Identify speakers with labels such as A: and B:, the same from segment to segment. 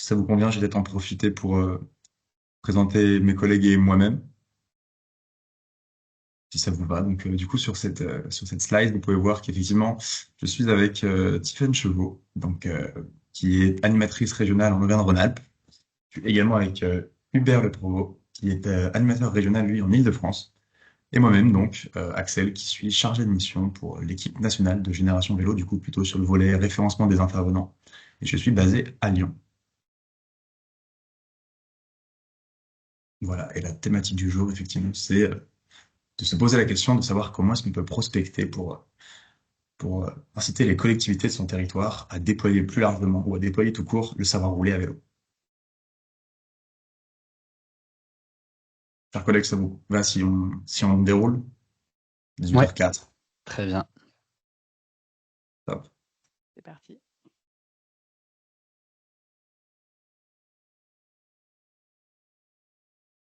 A: Si ça vous convient, je vais peut-être en profiter pour présenter mes collègues et moi-même, si ça vous va. Donc, du coup, sur cette slide, vous pouvez voir qu'effectivement, je suis avec Tiffaine Chevaux, qui est animatrice régionale en Auvergne-Rhône-Alpes. Je suis également avec Hubert Le Provost, qui est animateur régional, lui, en Île-de-France. Et moi-même, donc, Axel, qui suis chargé de mission pour l'équipe nationale de Génération Vélo, du coup, plutôt sur le volet référencement des intervenants. Et je suis basé à Lyon. Voilà. Et la thématique du jour, effectivement, c'est de se poser la question de savoir comment est-ce qu'on peut prospecter pour inciter les collectivités de son territoire à déployer plus largement ou à déployer tout court le savoir rouler à vélo. Chers collègues, ça vous va si on déroule?
B: Ouais,
A: 18h04.
B: très bien.
A: Top.
C: C'est parti.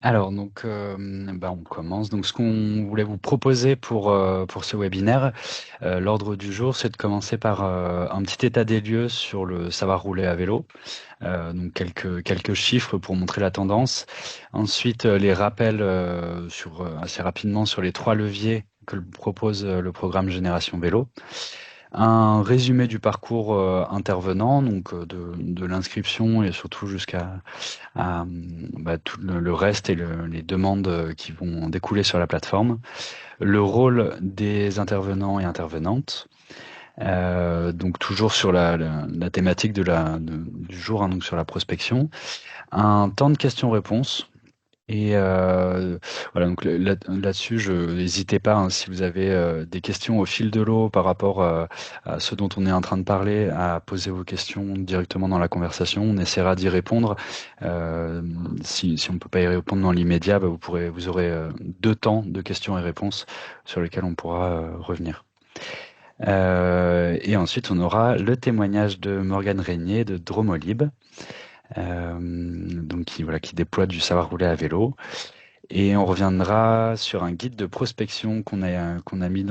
B: Alors, donc, on commence. Donc, ce qu'on voulait vous proposer pour ce webinaire, l'ordre du jour, c'est de commencer par un petit état des lieux sur le savoir rouler à vélo. Donc, quelques chiffres pour montrer la tendance. Ensuite, les rappels assez rapidement sur les 3 leviers que propose le programme Génération Vélo. Un résumé du parcours intervenant, donc de l'inscription et surtout jusqu'à tout le reste et les demandes qui vont découler sur la plateforme. Le rôle des intervenants et intervenantes. Donc toujours sur la thématique du jour, hein, donc sur la prospection. Un temps de questions-réponses. Et voilà, donc là-dessus, n'hésitez pas, hein, si vous avez des questions au fil de l'eau par rapport à ce dont on est en train de parler, à poser vos questions directement dans la conversation. On essaiera d'y répondre. Si on ne peut pas y répondre dans l'immédiat, vous aurez 2 temps de questions et réponses sur lesquels on pourra revenir. Et ensuite, on aura le témoignage de Morgane Régnier de Dromolib, donc qui déploie du savoir rouler à vélo. Et on reviendra sur un guide de prospection qu'on a mis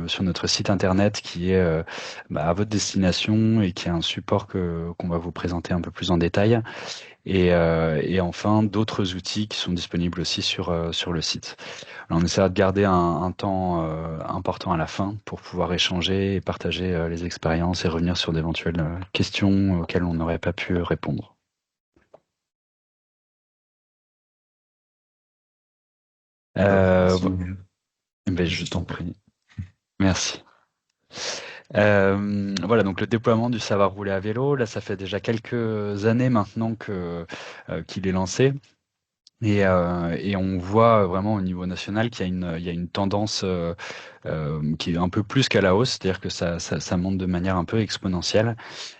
B: sur notre site internet, qui est à votre destination et qui est un support qu'on va vous présenter un peu plus en détail. Et enfin, d'autres outils qui sont disponibles aussi sur le site. Alors, on essaiera de garder un temps important à la fin pour pouvoir échanger et partager les expériences et revenir sur d'éventuelles questions auxquelles on n'aurait pas pu répondre.
A: Merci.
B: Je t'en prie. Merci. Voilà, donc le déploiement du savoir rouler à vélo, là, ça fait déjà quelques années maintenant qu'il est lancé. Et on voit vraiment au niveau national qu'il y a une tendance qui est un peu plus qu'à la hausse, c'est-à-dire que ça monte de manière un peu exponentielle.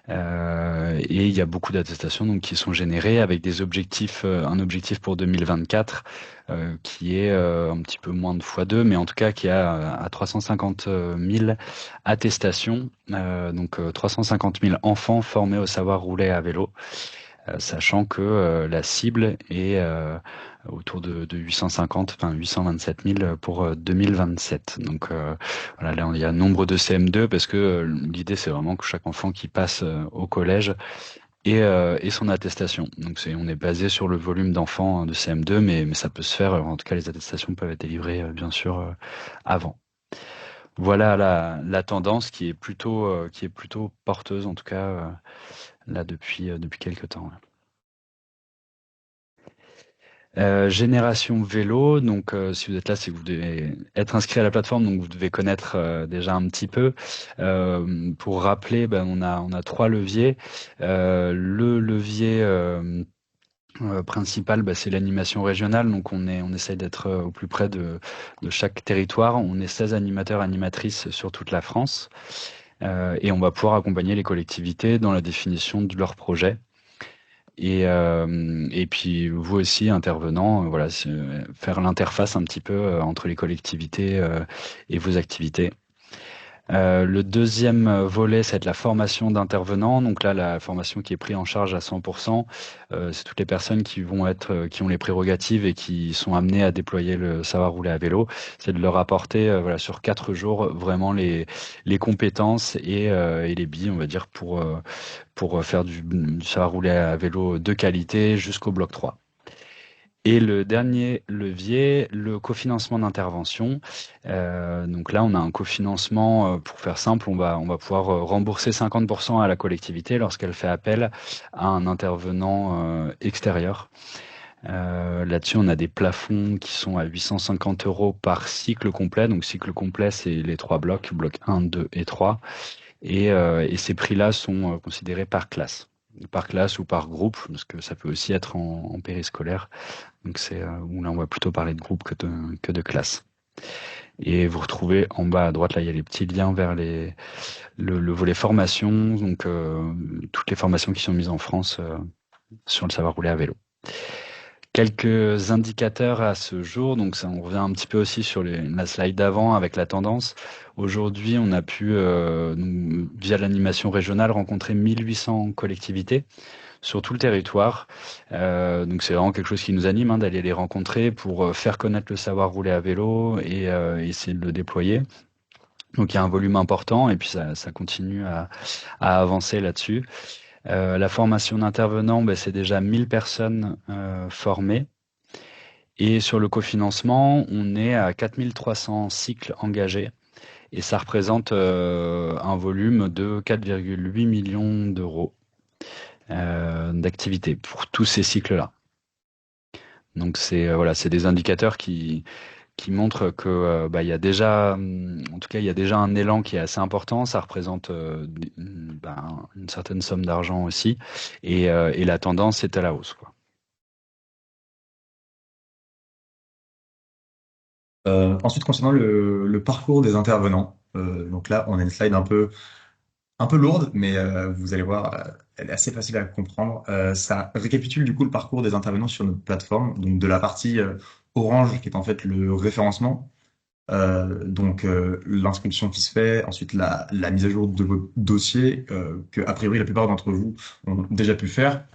B: Et il y a beaucoup d'attestations donc qui sont générées avec des objectifs, un objectif pour 2024 qui est un petit peu moins de x2, mais en tout cas qui a à 350 000 attestations, donc 350 000 enfants formés au savoir rouler à vélo. Sachant que la cible est autour de 827 000 pour 2027. Donc voilà, là il y a nombre de CM2 parce que l'idée c'est vraiment que chaque enfant qui passe au collège ait son attestation. Donc on est basé sur le volume d'enfants de CM2, mais ça peut se faire. En tout cas, les attestations peuvent être délivrées bien sûr avant. Voilà la tendance qui est plutôt porteuse en tout cas là depuis quelques temps. Génération Vélo, donc si vous êtes là, c'est que vous devez être inscrit à la plateforme, donc vous devez connaître déjà un petit peu. Pour rappeler, on a 3 leviers. Le levier principal, c'est l'animation régionale, donc on essaye d'être au plus près de chaque territoire. On est 16 animateurs, animatrices sur toute la France, et on va pouvoir accompagner les collectivités dans la définition de leurs projets. Et puis vous aussi, intervenants, voilà, faire l'interface un petit peu entre les collectivités et vos activités. Le deuxième volet, c'est de la formation d'intervenants. Donc là, la formation qui est prise en charge à 100%, c'est toutes les personnes qui vont qui ont les prérogatives et qui sont amenées à déployer le savoir rouler à vélo. C'est de leur apporter, voilà, sur 4 jours, vraiment les compétences et les billes, on va dire, pour faire du savoir rouler à vélo de qualité jusqu'au bloc 3. Et le dernier levier, le cofinancement d'intervention. Donc là, on a un cofinancement, pour faire simple, on va pouvoir rembourser 50% à la collectivité lorsqu'elle fait appel à un intervenant extérieur. Là-dessus, on a des plafonds qui sont à 850 euros par cycle complet. Donc cycle complet, c'est les 3 blocs, bloc 1, 2 et 3. Et ces prix-là sont considérés par classe ou par groupe, parce que ça peut aussi être en périscolaire. Donc où là on va plutôt parler de groupe que de classe. Et vous retrouvez en bas à droite, là il y a les petits liens vers le volet formation, donc toutes les formations qui sont mises en France sur le savoir rouler à vélo. Quelques indicateurs à ce jour, donc ça, on revient un petit peu aussi sur la slide d'avant avec la tendance. Aujourd'hui, on a pu, via l'animation régionale, rencontrer 1800 collectivités sur tout le territoire. Donc c'est vraiment quelque chose qui nous anime, d'aller les rencontrer pour faire connaître le savoir rouler à vélo et essayer de le déployer. Donc il y a un volume important et puis ça continue à avancer là-dessus. La formation d'intervenants, c'est déjà 1000 personnes formées. Et sur le cofinancement, on est à 4300 cycles engagés. Et ça représente un volume de 4,8 millions d'euros d'activité pour tous ces cycles-là. Donc voilà, c'est des indicateurs qui montrent que il y a déjà, en tout cas, il y a déjà un élan qui est assez important. Ça représente une certaine somme d'argent aussi, et la tendance est à la hausse, quoi.
A: Ensuite, concernant le parcours des intervenants, donc là, on a une slide un peu lourde, mais vous allez voir, elle est assez facile à comprendre. Ça récapitule du coup le parcours des intervenants sur notre plateforme, donc de la partie orange qui est en fait le référencement, l'inscription qui se fait, ensuite la mise à jour de vos dossiers que a priori la plupart d'entre vous ont déjà pu faire.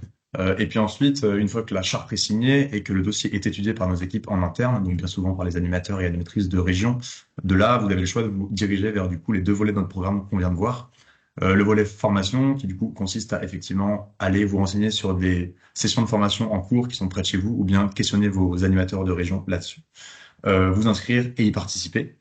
A: Et puis ensuite, une fois que la charte est signée et que le dossier est étudié par nos équipes en interne, donc bien souvent par les animateurs et animatrices de région, de là, vous avez le choix de vous diriger vers du coup les deux volets de notre programme qu'on vient de voir. Le volet formation qui du coup consiste à effectivement aller vous renseigner sur des sessions de formation en cours qui sont près de chez vous ou bien questionner vos animateurs de région là-dessus. Vous inscrire et y participer.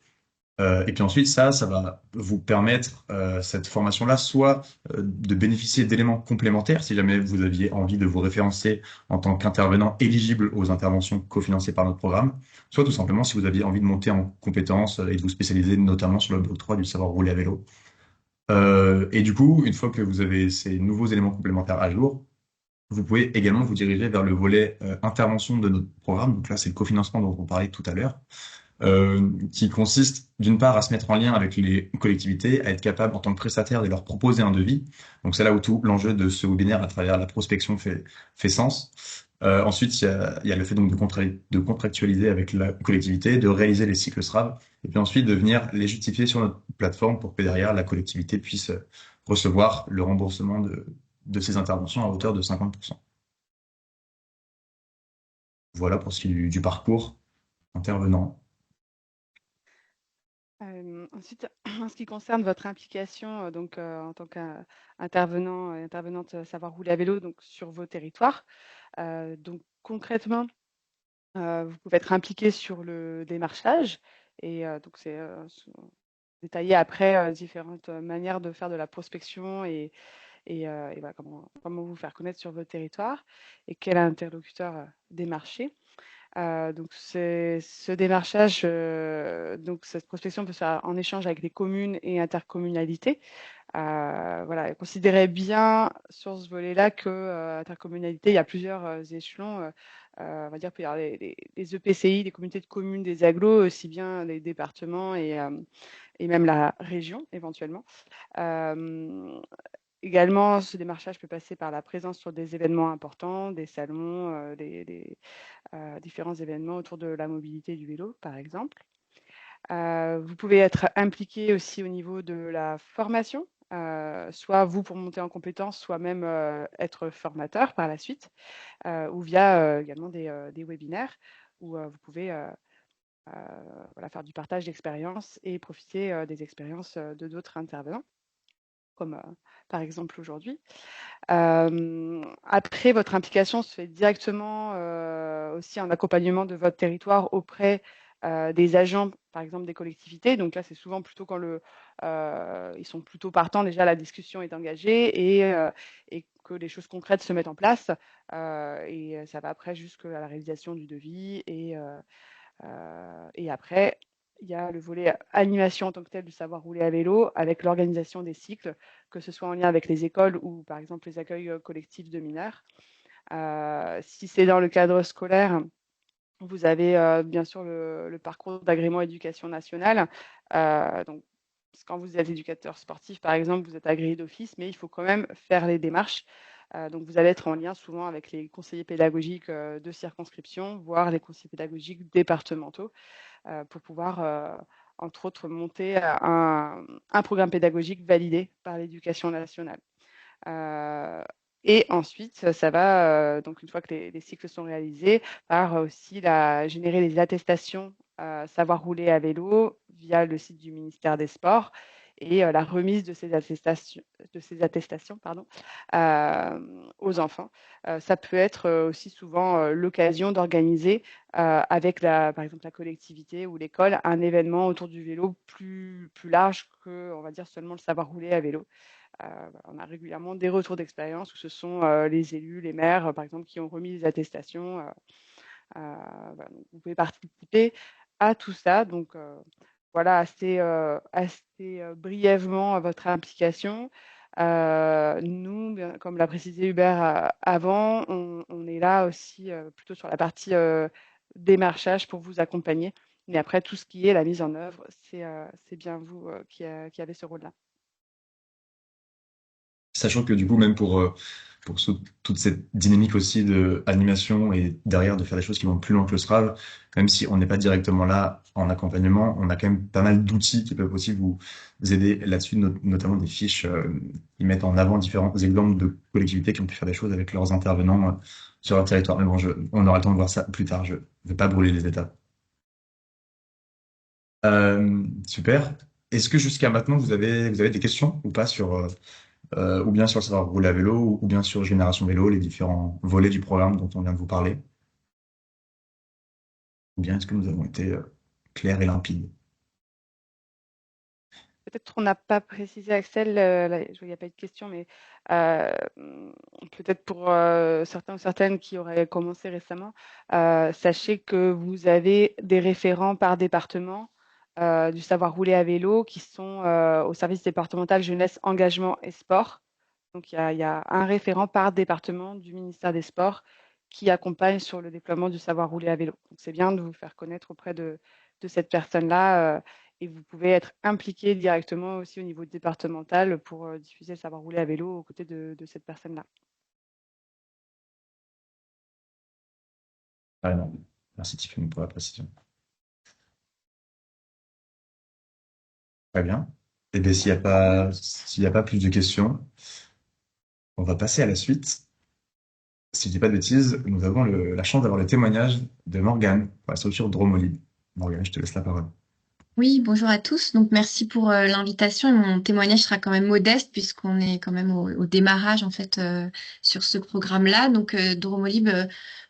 A: Et puis ensuite, ça va vous permettre, cette formation-là, soit de bénéficier d'éléments complémentaires, si jamais vous aviez envie de vous référencer en tant qu'intervenant éligible aux interventions cofinancées par notre programme, soit tout simplement si vous aviez envie de monter en compétences et de vous spécialiser notamment sur le bloc 3 du savoir rouler à vélo. Et du coup, une fois que vous avez ces nouveaux éléments complémentaires à jour, vous pouvez également vous diriger vers le volet intervention de notre programme. Donc là, c'est le cofinancement dont on parlait tout à l'heure, qui consiste d'une part à se mettre en lien avec les collectivités, à être capable en tant que prestataire de leur proposer un devis. Donc c'est là où tout l'enjeu de ce webinaire à travers la prospection fait sens. Ensuite, il y a le fait donc de contractualiser avec la collectivité, de réaliser les cycles SRAV, et puis ensuite de venir les justifier sur notre plateforme pour que derrière la collectivité puisse recevoir le remboursement de ces interventions à hauteur de 50%. Voilà pour ce qui est du parcours intervenant.
C: Ensuite, en ce qui concerne votre implication, en tant qu'intervenant et intervenante, savoir rouler à vélo, donc sur vos territoires. Donc concrètement, vous pouvez être impliqué sur le démarchage et donc détaillé après, différentes manières de faire de la prospection et voilà comment vous faire connaître sur votre territoire et quel interlocuteur, démarcher. Donc ce démarchage, donc cette prospection peut se faire en échange avec les communes et intercommunalités. Voilà, considérez bien sur ce volet-là que, intercommunalité, il y a plusieurs, échelons, on va dire, il peut y avoir les EPCI, les communautés de communes, des agglos, aussi bien les départements et même la région éventuellement. Également, ce démarchage peut passer par la présence sur des événements importants, des salons, différents événements autour de la mobilité du vélo, par exemple. Vous pouvez être impliqué aussi au niveau de la formation, soit vous pour monter en compétences, soit même être formateur par la suite, ou via également des webinaires où vous pouvez voilà, faire du partage d'expériences et profiter des expériences de d'autres intervenants, comme par exemple aujourd'hui. Après, votre implication se fait directement aussi en accompagnement de votre territoire auprès des agents, par exemple des collectivités. Donc là, c'est souvent plutôt quand ils sont plutôt partants, déjà la discussion est engagée et que les choses concrètes se mettent en place. Et ça va après jusqu'à la réalisation du devis et après, il y a le volet animation en tant que tel du savoir rouler à vélo avec l'organisation des cycles, que ce soit en lien avec les écoles ou par exemple les accueils collectifs de mineurs. Si c'est dans le cadre scolaire, vous avez bien sûr le parcours d'agrément éducation nationale. Donc, quand vous êtes éducateur sportif, par exemple, vous êtes agréé d'office, mais il faut quand même faire les démarches. Donc, vous allez être en lien souvent avec les conseillers pédagogiques de circonscription, voire les conseillers pédagogiques départementaux, pour pouvoir, entre autres, monter un programme pédagogique validé par l'éducation nationale. Et ensuite, ça va, donc une fois que les cycles sont réalisés, par aussi générer les attestations savoir rouler à vélo via le site du ministère des Sports et la remise de ces attestations pardon, aux enfants. Ça peut être aussi souvent l'occasion d'organiser avec par exemple la collectivité ou l'école un événement autour du vélo plus large que, on va dire, seulement le savoir rouler à vélo. On a régulièrement des retours d'expérience où ce sont les élus, les maires, par exemple, qui ont remis des attestations. Voilà, donc vous pouvez participer à tout ça. Donc voilà, assez brièvement à votre implication. Nous, comme l'a précisé Hubert avant, on est là aussi plutôt sur la partie démarchage pour vous accompagner. Mais après, tout ce qui est la mise en œuvre, c'est bien vous qui avez ce rôle-là.
A: Sachant que du coup, même pour toute cette dynamique aussi de animation et derrière de faire des choses qui vont plus loin que le SRAV, même si on n'est pas directement là en accompagnement, on a quand même pas mal d'outils qui peuvent aussi vous aider là-dessus, notamment des fiches qui mettent en avant différents exemples de collectivités qui ont pu faire des choses avec leurs intervenants sur leur territoire. Mais bon, on aura le temps de voir ça plus tard. Je ne vais pas brûler les étapes. Super. Est-ce que jusqu'à maintenant, vous avez des questions ou pas sur ou bien sur le savoir rouler à vélo, ou bien sur Génération Vélo, les différents volets du programme dont on vient de vous parler? Ou bien est-ce que nous avons été clairs et limpides?
C: Peut-être qu'on n'a pas précisé, Axel, je vois il n'y a pas eu de question, mais peut-être pour certains ou certaines qui auraient commencé récemment, sachez que vous avez des référents par département du savoir rouler à vélo qui sont au service départemental jeunesse, engagement et sport. Donc il y a un référent par département du ministère des Sports qui accompagne sur le déploiement du savoir rouler à vélo. Donc c'est bien de vous faire connaître auprès de cette personne-là et vous pouvez être impliqué directement aussi au niveau départemental pour diffuser le savoir rouler à vélo aux côtés de cette personne-là.
A: Ah, non. Merci Tiffany pour la précision. Très bien. Et bien, s'il y a pas plus de questions, on va passer à la suite. Si je dis pas de bêtises, nous avons la chance d'avoir le témoignage de Morgane pour la structure Dromolib. Morgane, je te laisse la parole.
D: Oui, bonjour à tous. Donc, merci pour l'invitation. Et mon témoignage sera quand même modeste puisqu'on est quand même au démarrage en fait sur ce programme-là. Donc, Dromolib,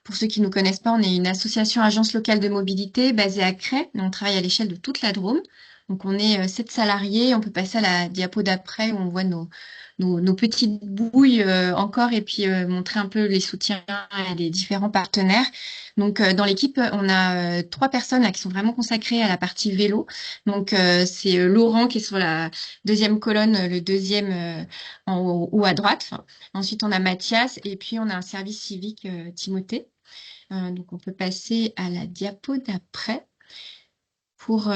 D: pour ceux qui ne nous connaissent pas, on est une association agence locale de mobilité basée à Crest. On travaille à l'échelle de toute la Drôme. Donc, on est 7 salariés. On peut passer à la diapo d'après où on voit nos petites bouilles encore et puis montrer un peu les soutiens et les différents partenaires. Donc, dans l'équipe, on a 3 personnes là, qui sont vraiment consacrées à la partie vélo. Donc, c'est Laurent qui est sur la deuxième colonne, le deuxième en haut ou à droite. Ensuite, on a Mathias et puis on a un service civique, Timothée. Donc, on peut passer à la diapo d'après. pour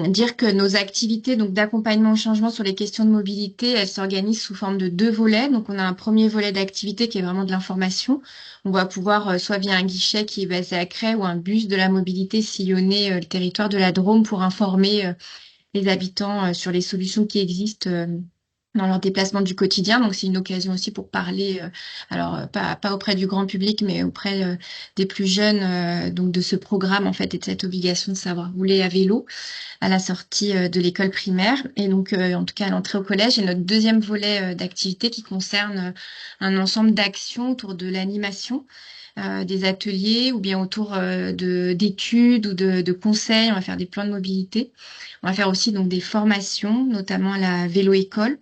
D: dire que nos activités donc d'accompagnement au changement sur les questions de mobilité, elles s'organisent sous forme de 2 volets. Donc, on a un premier volet d'activité qui est vraiment de l'information. On va pouvoir, soit via un guichet qui est basé à Crest ou un bus de la mobilité, sillonner le territoire de la Drôme pour informer les habitants sur les solutions qui existent dans leur déplacement du quotidien. Donc, c'est une occasion aussi pour parler, pas auprès du grand public, mais auprès des plus jeunes, donc de ce programme, en fait, et de cette obligation de savoir rouler à vélo à la sortie de l'école primaire. Et donc, en tout cas, à l'entrée au collège. Et notre deuxième volet d'activité qui concerne un ensemble d'actions autour de l'animation, des ateliers ou bien autour d'études ou de conseils. On va faire des plans de mobilité. On va faire aussi donc des formations, notamment à la vélo-école.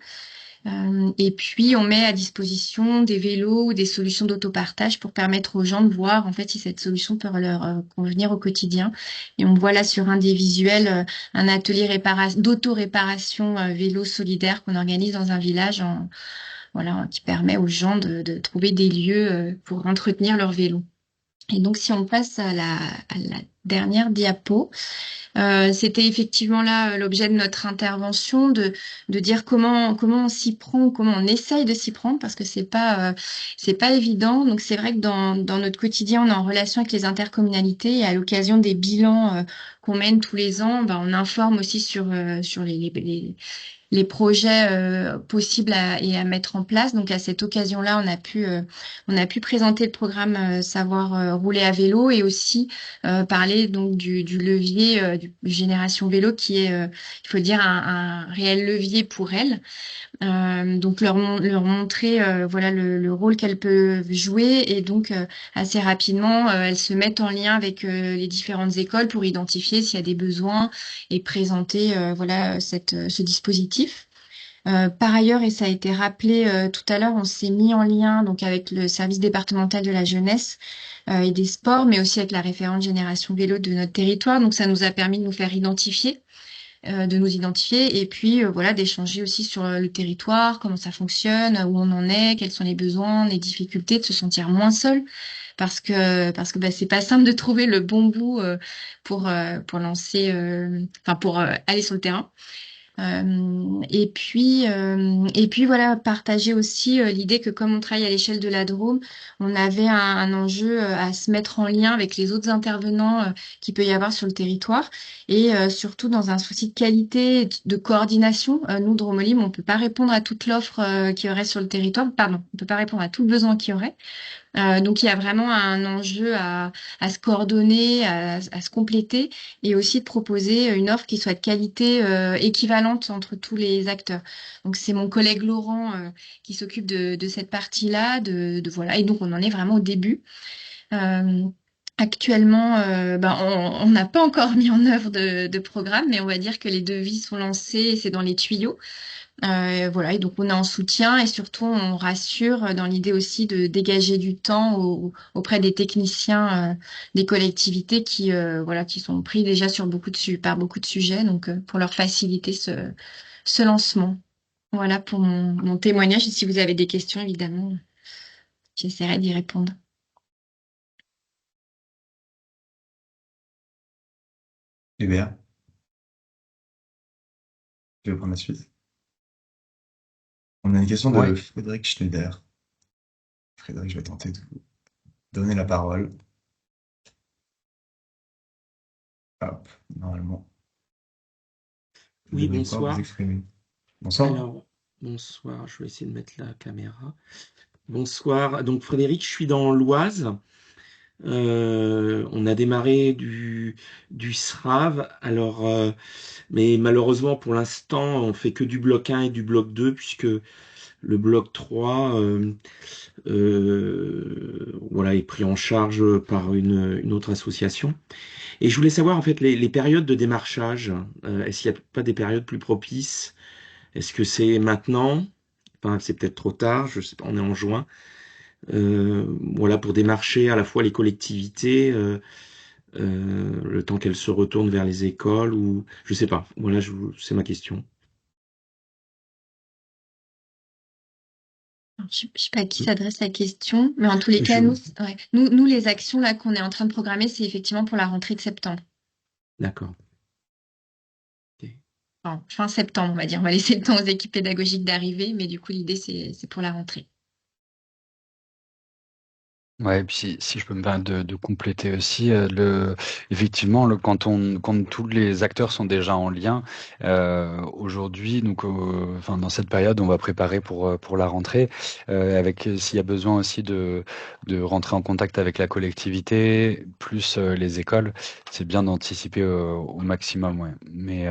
D: Et puis, on met à disposition des vélos ou des solutions d'autopartage pour permettre aux gens de voir en fait si cette solution peut leur convenir au quotidien. Et on voit là sur un des visuels un atelier d'auto-réparation vélo solidaire qu'on organise dans un village voilà, qui permet aux gens de trouver des lieux pour entretenir leur vélo. Et donc, si on passe à la dernière diapo, c'était effectivement là l'objet de notre intervention, de dire comment on s'y prend, comment on essaye de s'y prendre, parce que c'est pas évident. Donc, c'est vrai que dans notre quotidien, on est en relation avec les intercommunalités et à l'occasion des bilans qu'on mène tous les ans, on informe aussi sur les projets possibles à mettre en place. Donc à cette occasion-là, on a pu présenter le programme Savoir rouler à vélo et aussi parler donc du levier du Génération Vélo qui est, il faut dire, un réel levier pour elles. Donc leur montrer voilà le rôle qu'elles peuvent jouer et donc assez rapidement elles se mettent en lien avec les différentes écoles pour identifier s'il y a des besoins et présenter voilà ce dispositif. Par ailleurs, et ça a été rappelé tout à l'heure, on s'est mis en lien donc avec le service départemental de la jeunesse et des sports, mais aussi avec la référente Génération Vélo de notre territoire. Donc ça nous a permis de nous faire identifier de nous identifier et puis voilà d'échanger aussi sur le territoire, comment ça fonctionne, où on en est, quels sont les besoins, les difficultés, de se sentir moins seul parce que c'est pas simple de trouver le bon bout pour lancer pour aller sur le terrain. Et puis voilà, partager aussi l'idée que comme on travaille à l'échelle de la Drôme, on avait un enjeu à se mettre en lien avec les autres intervenants qu'il peut y avoir sur le territoire et surtout dans un souci de qualité, de coordination. Nous, Drôme Libre, on peut pas répondre à toute l'offre qu'il y aurait sur le territoire. Pardon, on peut pas répondre à tout le besoin qu'il y aurait. Donc il y a vraiment un enjeu à se coordonner, à se compléter et aussi de proposer une offre qui soit de qualité équivalente entre tous les acteurs. Donc c'est mon collègue Laurent qui s'occupe de cette partie-là, de voilà. Et donc on en est vraiment au début. Actuellement, on n'a pas encore mis en œuvre de programme, mais on va dire que les devis sont lancés et c'est dans les tuyaux. Voilà, et donc on est en soutien et surtout on rassure dans l'idée aussi de dégager du temps auprès des techniciens des collectivités qui sont pris déjà sur par beaucoup de sujets, donc pour leur faciliter ce lancement. Voilà pour mon témoignage. Et si vous avez des questions, évidemment, j'essaierai d'y répondre.
A: Hubert, je vais prendre la suite. On a une question de
B: Ouais.
A: Frédéric Schneider. Frédéric, je vais tenter de vous donner la parole. Hop, normalement, vous
E: Oui,
A: devez pouvoir vous
E: bonsoir.
A: exprimer. Bonsoir.
E: Alors, bonsoir, je vais essayer de mettre la caméra. Bonsoir, donc Frédéric, je suis dans l'Oise. On a démarré du SRAV, alors, mais malheureusement pour l'instant on fait que du bloc 1 et du bloc 2 puisque le bloc 3 voilà, est pris en charge par une autre association. Et je voulais savoir en fait les périodes de démarchage. Est-ce qu'il n'y a pas des périodes plus propices? Est-ce que c'est maintenant? Enfin, c'est peut-être trop tard, je sais pas, on est en juin. Voilà, pour démarcher à la fois les collectivités, le temps qu'elles se retournent vers les écoles, ou je sais pas. Voilà, c'est ma question.
D: Alors, je ne sais pas à qui s'adresse la question, mais en tous les cas,
E: Je...
D: nous, les actions là qu'on est en train de programmer, c'est effectivement pour la rentrée de septembre.
E: D'accord.
D: enfin, fin septembre, on va dire. On va laisser le temps aux équipes pédagogiques d'arriver, mais du coup, l'idée, c'est pour la rentrée.
B: Ouais, et puis si je peux me permettre de compléter aussi, effectivement, quand tous les acteurs sont déjà en lien, aujourd'hui, donc, enfin, dans cette période, on va préparer pour la rentrée, avec s'il y a besoin aussi de rentrer en contact avec la collectivité, plus les écoles, c'est bien d'anticiper au maximum, ouais. Mais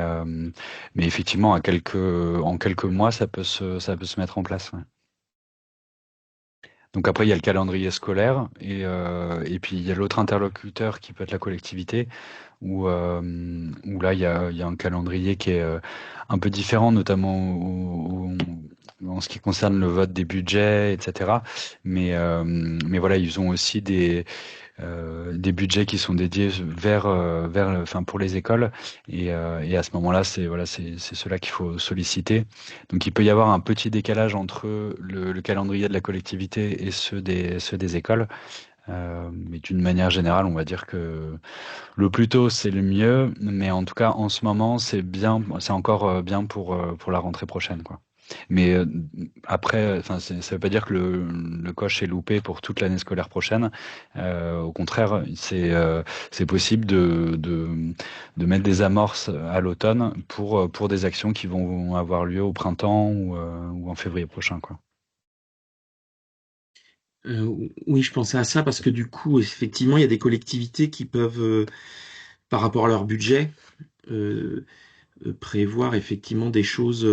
B: effectivement, en quelques mois, ça peut se mettre en place, ouais. Donc après, il y a le calendrier scolaire et puis il y a l'autre interlocuteur qui peut être la collectivité, où là, il y a un calendrier qui est un peu différent, notamment en ce qui concerne le vote des budgets, etc. Mais voilà, ils ont aussi des budgets qui sont dédiés enfin, pour les écoles. Et à ce moment-là, c'est cela qu'il faut solliciter. Donc, il peut y avoir un petit décalage entre le calendrier de la collectivité et ceux des écoles. Mais d'une manière générale, on va dire que le plus tôt, c'est le mieux. Mais en tout cas, en ce moment, c'est encore bien pour la rentrée prochaine, quoi. Mais après, enfin, ça veut pas dire que le coche est loupé pour toute l'année scolaire prochaine. Au contraire, c'est possible de mettre des amorces à l'automne pour des actions qui vont avoir lieu au printemps ou en février prochain, quoi.
E: Oui, je pensais à ça parce que du coup, effectivement, il y a des collectivités qui peuvent, par rapport à leur budget, euh, prévoir effectivement des choses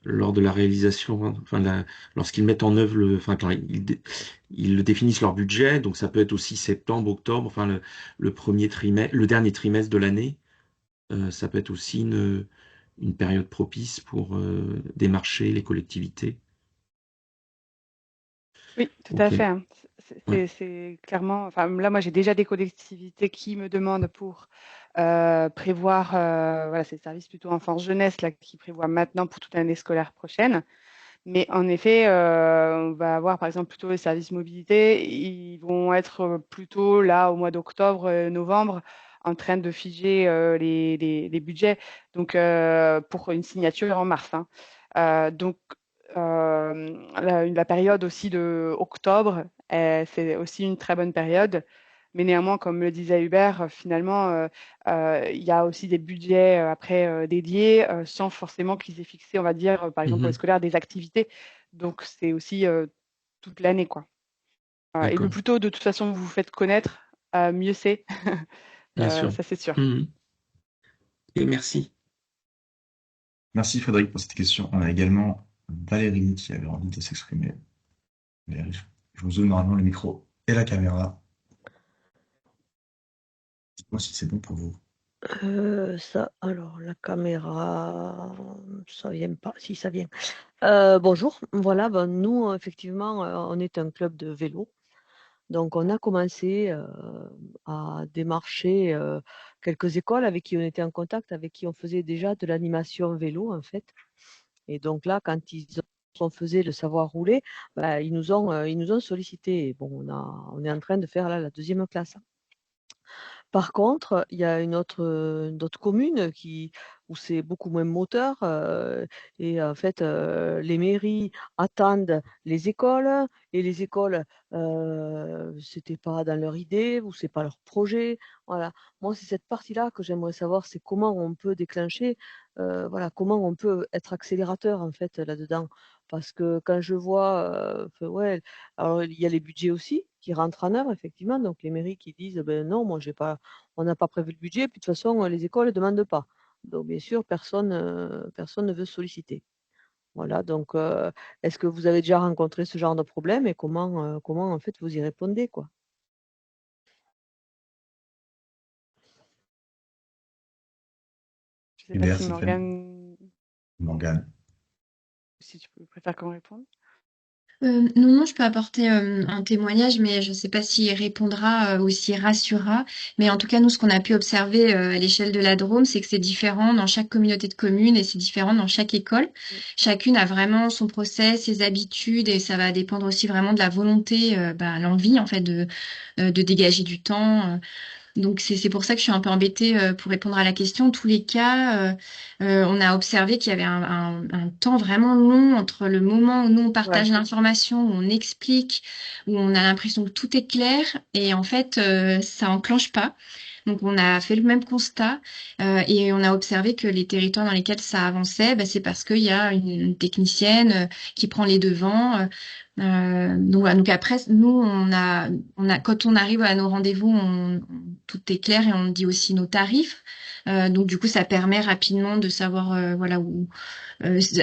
E: lors de la réalisation, hein, enfin, lorsqu'ils mettent en œuvre enfin, quand ils le définissent leur budget, donc ça peut être aussi septembre, octobre, enfin, le premier trimestre, le dernier trimestre de l'année, ça peut être aussi une période propice pour démarcher les collectivités.
C: Oui, tout à
E: Ok,
C: fait, hein.
E: ouais.
C: C'est clairement, enfin là, moi, j'ai déjà des collectivités qui me demandent pour prévoir, voilà, c'est le service plutôt enfance jeunesse là qui prévoit maintenant pour toute l'année scolaire prochaine. Mais en effet, on va avoir par exemple plutôt les services mobilité, ils vont être plutôt là au mois d'octobre, novembre, en train de figer les budgets, donc pour une signature en mars, hein. Donc la période aussi de octobre, c'est aussi une très bonne période. Mais néanmoins, comme le disait Hubert, finalement, il y a aussi des budgets après dédiés, sans forcément qu'ils aient fixé, on va dire, par exemple pour les
E: Mhm.
C: scolaires, des activités. Donc c'est aussi toute l'année, quoi. Et le
E: D'accord,
C: plus tôt, de toute façon, vous vous faites connaître, mieux c'est.
E: bien sûr.
C: Ça, c'est sûr.
E: Mhm. Et merci.
A: Merci Frédéric pour cette question. On a également Valérie qui avait envie de s'exprimer. Valérie, je vous ouvre normalement le micro et la caméra. Dites-moi si c'est bon pour vous.
F: Alors la caméra, ça vient pas, si ça vient. Bonjour, voilà, ben, nous, effectivement, on est un club de vélo. Donc, on a commencé à démarcher quelques écoles avec qui on était en contact, avec qui on faisait déjà de l'animation vélo, en fait. Et donc là, quand on faisait le savoir rouler, ben, ils nous ont sollicité. Et bon, on est en train de faire là la deuxième classe. Par contre, il y a d'autres communes où c'est beaucoup moins moteur, et en fait, les mairies attendent les écoles et les écoles, c'était pas dans leur idée ou c'est pas leur projet. Voilà. Moi, c'est cette partie-là que j'aimerais savoir, c'est comment on peut déclencher, voilà, comment on peut être accélérateur en fait là-dedans. Parce que quand je vois, ouais, alors il y a les budgets aussi qui rentrent en œuvre effectivement, donc les mairies qui disent: «Ben non, moi j'ai pas on n'a pas prévu le budget, puis de toute façon, les écoles ne demandent pas». Donc bien sûr, personne ne veut solliciter. Voilà, donc est-ce que vous avez déjà rencontré ce genre de problème et comment en fait vous y répondez, quoi?
C: Je ne sais pas
A: Hubert,
C: si
A: Stéphanie,
C: Morgane,
A: Morgane.
C: si tu préfères qu'on réponde.
D: Non, non, je peux apporter un témoignage, mais je ne sais pas s'il répondra ou s'il rassurera. Mais en tout cas, nous, ce qu'on a pu observer à l'échelle de la Drôme, c'est que c'est différent dans chaque communauté de communes et c'est différent dans chaque école. Chacune a vraiment son process, ses habitudes et ça va dépendre aussi vraiment de la volonté, l'envie en fait de dégager du temps. Donc c'est pour ça que je suis un peu embêtée pour répondre à la question. En tous les cas, on a observé qu'il y avait un temps vraiment long entre le moment où nous on
F: Ouais.
D: partage l'information, où on explique, où on a l'impression que tout est clair, et en fait ça enclenche pas. Donc on a fait le même constat et on a observé que les territoires dans lesquels ça avançait, bah, c'est parce qu'il y a une technicienne qui prend les devants. Donc, voilà. Donc après, nous, quand on arrive à nos rendez-vous, tout est clair et on dit aussi nos tarifs. Donc du coup, ça permet rapidement de savoir voilà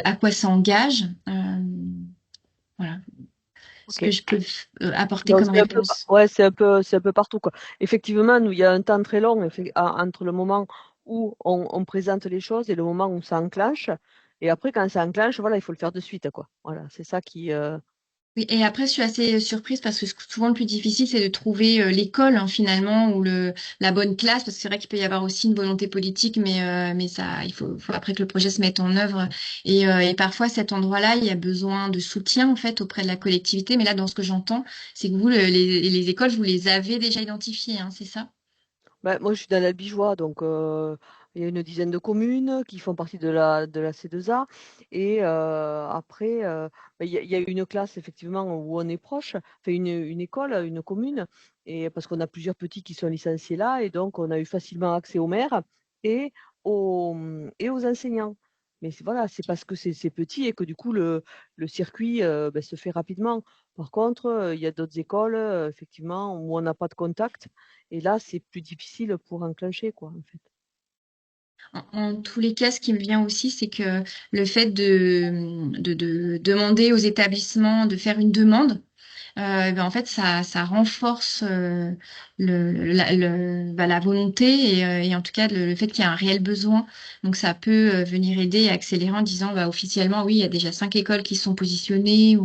D: à quoi ça engage. Voilà ce que
F: Ok.
D: je peux apporter
F: Donc
D: comme réponse.
F: ouais, c'est un peu partout, quoi. Effectivement, nous, il y a un temps très long entre le moment où on présente les choses et le moment où ça enclenche. Et après, quand ça enclenche, voilà, il faut le faire de suite, quoi. Voilà, c'est ça qui.
D: Oui, et après, je suis assez surprise parce que souvent le plus difficile, c'est de trouver l'école finalement ou la bonne classe, parce que c'est vrai qu'il peut y avoir aussi une volonté politique, mais ça, faut après que le projet se mette en œuvre. Et parfois, cet endroit-là, il y a besoin de soutien en fait auprès de la collectivité. Mais là, dans ce que j'entends, c'est que vous, les écoles, vous les avez déjà identifiées, hein, c'est ça?
F: Bah, moi, je suis dans l'Albigeois, donc il y a une dizaine de communes qui font partie de la C2A. Et après, bah, il y a une classe, effectivement, où on est proche, enfin une école, une commune, et parce qu'on a plusieurs petits qui sont licenciés là, et donc on a eu facilement accès aux maires et aux enseignants. Mais voilà, c'est parce que c'est petit et que du coup, le circuit bah, se fait rapidement. Par contre, il y a d'autres écoles, effectivement, où on n'a pas de contact. Et là, c'est plus difficile pour enclencher, quoi, en fait.
D: En tous les cas, ce qui me vient aussi, c'est que le fait de demander aux établissements de faire une demande, ben en fait, ça renforce la volonté et en tout cas le fait qu'il y a un réel besoin. Donc, ça peut venir aider et accélérer en disant, bah, officiellement, oui, il y a déjà 5 écoles qui sont positionnées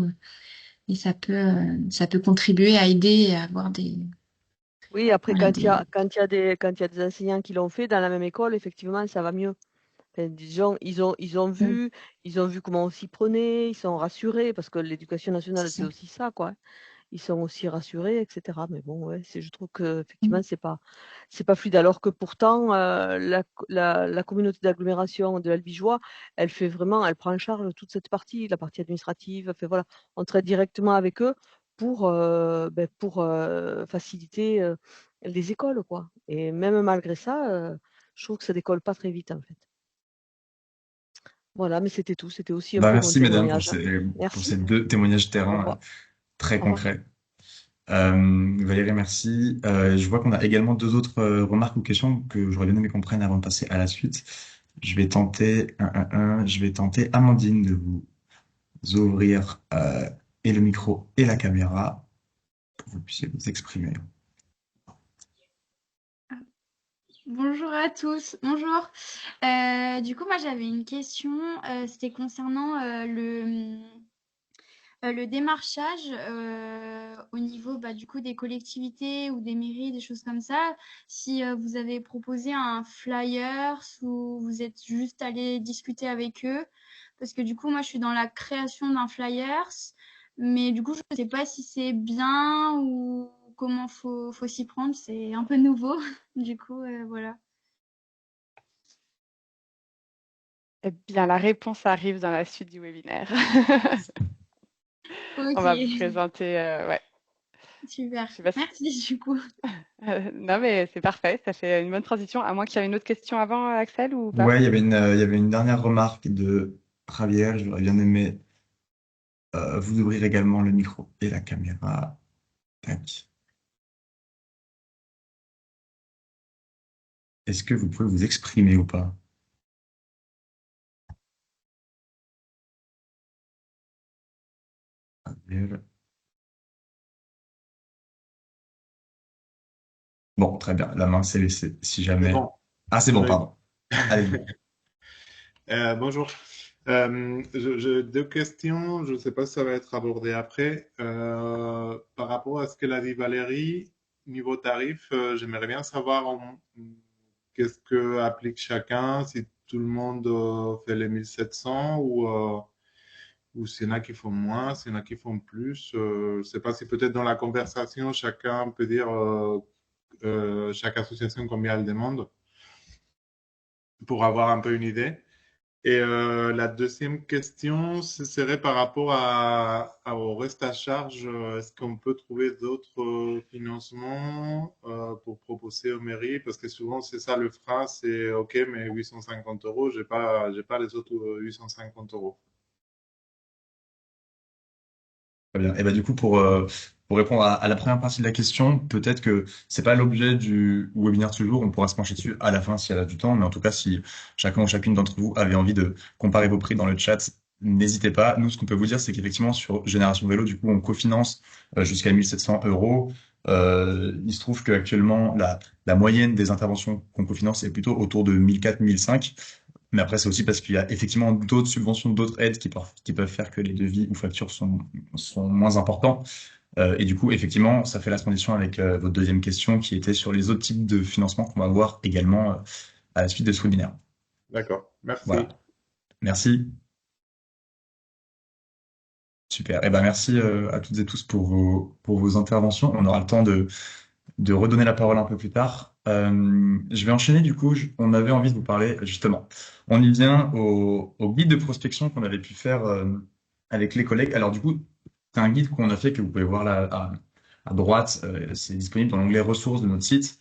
D: et ça peut contribuer à aider et à avoir
F: Oui, après,
D: voilà, des.
F: quand il y a des enseignants qui l'ont fait dans la même école, effectivement, ça va mieux. Enfin, disons,
D: Mm,
F: ils ont vu comment on s'y prenait, ils sont rassurés, parce que l'éducation
D: c'est
F: nationale, c'est
D: ça.
F: aussi ça, quoi. Ils sont aussi rassurés, etc. Mais bon, ouais, je trouve que
D: Mm.
F: effectivement, c'est pas fluide. Alors que pourtant, la communauté d'agglomération de l'Albigeois, elle prend en charge toute cette partie, la partie administrative. Enfin, voilà, on traite directement avec eux pour faciliter les écoles, quoi. Et même malgré ça, je trouve que ça décolle pas très vite, en fait. Voilà, mais c'était tout. C'était aussi un
A: Bah,
F: peu mon
A: merci, mesdames,
F: témoignage.
A: pour
F: Merci.
A: ces deux témoignages
F: Au
A: terrain
F: revoir.
A: très
F: Au revoir.
A: concrets. Valérie, merci. Je vois qu'on a également deux autres remarques ou questions que j'aurais bien aimé qu'on prenne avant de passer à la suite. Je vais tenter Amandine de vous ouvrir et le micro et la caméra pour que vous puissiez vous exprimer.
G: Bonjour à tous. Bonjour. Du coup, moi, j'avais une question. C'était concernant le démarchage au niveau du coup des collectivités ou des mairies, des choses comme ça. Si vous avez proposé un flyer ou vous êtes juste allé discuter avec eux. Parce que du coup, moi, je suis dans la création d'un flyer. Mais du coup, je ne sais pas si c'est bien ou comment faut s'y prendre. C'est un peu nouveau. Du coup, voilà.
C: Eh bien, la réponse arrive dans la suite du webinaire. On
G: Ok,
C: va vous présenter, ouais,
G: super.
C: je sais pas si
G: Merci du coup.
C: non, mais c'est parfait, ça fait une bonne transition, à moins qu'il y ait une autre question avant, Axel, ou pas?
A: Ouais, il y avait une dernière remarque de Javier. J'aurais bien aimé vous ouvrir également le micro et la caméra. Tac. Est-ce que vous pouvez vous exprimer ou pas? Javier. Bon, très bien. La main s'est laissée. Si
H: C'est
A: jamais.
H: bon.
A: Ah, c'est bon,
H: Oui.
A: pardon. Allez-y.
H: Bonjour. Deux questions. Je ne sais pas si ça va être abordé après. Par rapport à ce qu'elle a dit Valérie, niveau tarif, j'aimerais bien savoir qu'est-ce que applique chacun, si tout le monde fait les 1700 ou s'il y en a qui font moins, s'il y en a qui font plus. Je ne sais pas si peut-être dans la conversation, chacun peut dire chaque association combien elle demande pour avoir un peu une idée. Et la deuxième question, ce serait par rapport au reste à charge. Est-ce qu'on peut trouver d'autres financements pour proposer aux mairies? Parce que souvent, c'est ça le frein, c'est OK, mais 850 euros, j'ai pas les autres 850 euros.
A: Très bien. Et bah, du coup, pour répondre à la première partie de la question, peut-être que c'est pas l'objet du webinaire de ce jour. On pourra se pencher dessus à la fin s'il y a du temps. Mais en tout cas, si chacun ou chacune d'entre vous avait envie de comparer vos prix dans le chat, n'hésitez pas. Nous, ce qu'on peut vous dire, c'est qu'effectivement, sur Génération Vélo, du coup, on cofinance jusqu'à 1700 euros. Il se trouve qu'actuellement, la moyenne des interventions qu'on cofinance est plutôt autour de 1004, 1005. Mais après, c'est aussi parce qu'il y a effectivement d'autres subventions, d'autres aides qui peuvent faire que les devis ou factures sont moins importants. Et du coup, effectivement, ça fait la transition avec votre deuxième question qui était sur les autres types de financement qu'on va voir également à la suite de ce webinaire.
H: D'accord, merci.
A: Voilà. Merci. Super. Eh ben, merci à toutes et tous pour vos interventions. On aura le temps de redonner la parole un peu plus tard. Je vais enchaîner, du coup, on avait envie de vous parler, justement. On y vient au guide de prospection qu'on avait pu faire avec les collègues. Alors, du coup, c'est un guide qu'on a fait que vous pouvez voir là à droite. C'est disponible dans l'onglet ressources de notre site.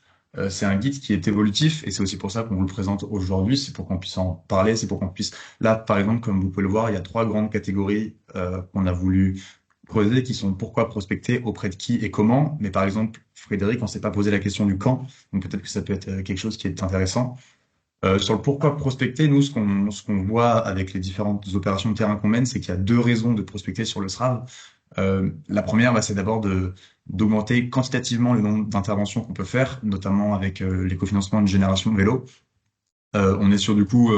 A: C'est un guide qui est évolutif et c'est aussi pour ça qu'on vous le présente aujourd'hui. C'est pour qu'on puisse en parler, c'est pour qu'on puisse... Là, par exemple, comme vous pouvez le voir, il y a 3 grandes catégories qu'on a voulu creuser qui sont pourquoi prospecter, auprès de qui et comment. Mais par exemple, Frédéric, on s'est pas posé la question du quand, donc peut-être que ça peut être quelque chose qui est intéressant. Sur le pourquoi prospecter, nous, ce qu'on voit avec les différentes opérations de terrain qu'on mène, c'est qu'il y a 2 raisons de prospecter sur le SRAV. La première, c'est d'abord d'augmenter quantitativement le nombre d'interventions qu'on peut faire, notamment avec les cofinancements de Génération Vélo. On est sur du coup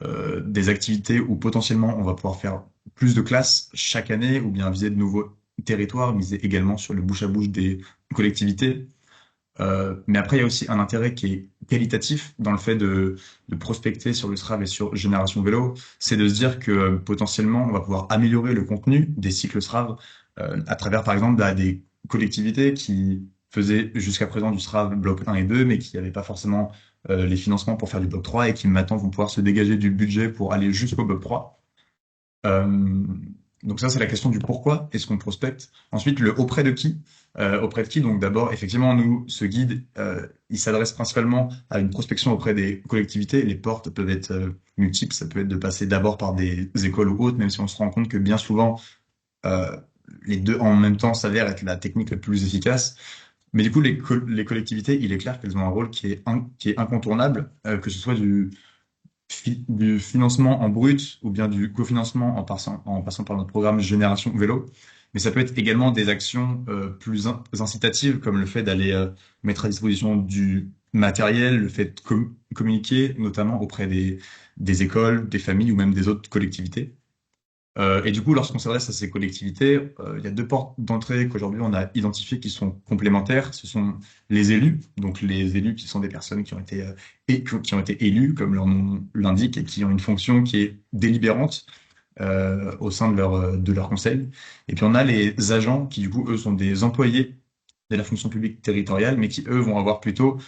A: des activités où potentiellement on va pouvoir faire plus de classes chaque année ou bien viser de nouveaux territoires, miser également sur le bouche à bouche des collectivités. Mais après, il y a aussi un intérêt qui est qualitatif dans le fait de prospecter sur le SRAV et sur Génération Vélo. C'est de se dire que potentiellement, on va pouvoir améliorer le contenu des cycles SRAV à travers, par exemple, des collectivités qui faisaient jusqu'à présent du SRAV bloc 1 et 2, mais qui n'avaient pas forcément les financements pour faire du bloc 3 et qui maintenant vont pouvoir se dégager du budget pour aller jusqu'au bloc 3. Donc ça, c'est la question du pourquoi est-ce qu'on prospecte. Ensuite, le auprès de qui. Auprès de qui, donc d'abord, effectivement, nous, ce guide, il s'adresse principalement à une prospection auprès des collectivités. Les portes peuvent être multiples, ça peut être de passer d'abord par des écoles ou autres, même si on se rend compte que bien souvent, les deux en même temps s'avèrent être la technique la plus efficace. Mais du coup, les collectivités, il est clair qu'elles ont un rôle qui est incontournable, que ce soit du financement en brut ou bien du cofinancement en passant par notre programme Génération Vélo. Mais ça peut être également des actions plus incitatives, comme le fait d'aller mettre à disposition du matériel, le fait de communiquer, notamment auprès des écoles, des familles ou même des autres collectivités. Et du coup, lorsqu'on s'adresse à ces collectivités, il y a 2 portes d'entrée qu'aujourd'hui on a identifiées qui sont complémentaires. Ce sont les élus, donc les élus qui sont des personnes qui ont été élues, comme leur nom l'indique, et qui ont une fonction qui est délibérante au sein de leur conseil. Et puis on a les agents qui, du coup, eux, sont des employés de la fonction publique territoriale, mais qui, eux, vont avoir plutôt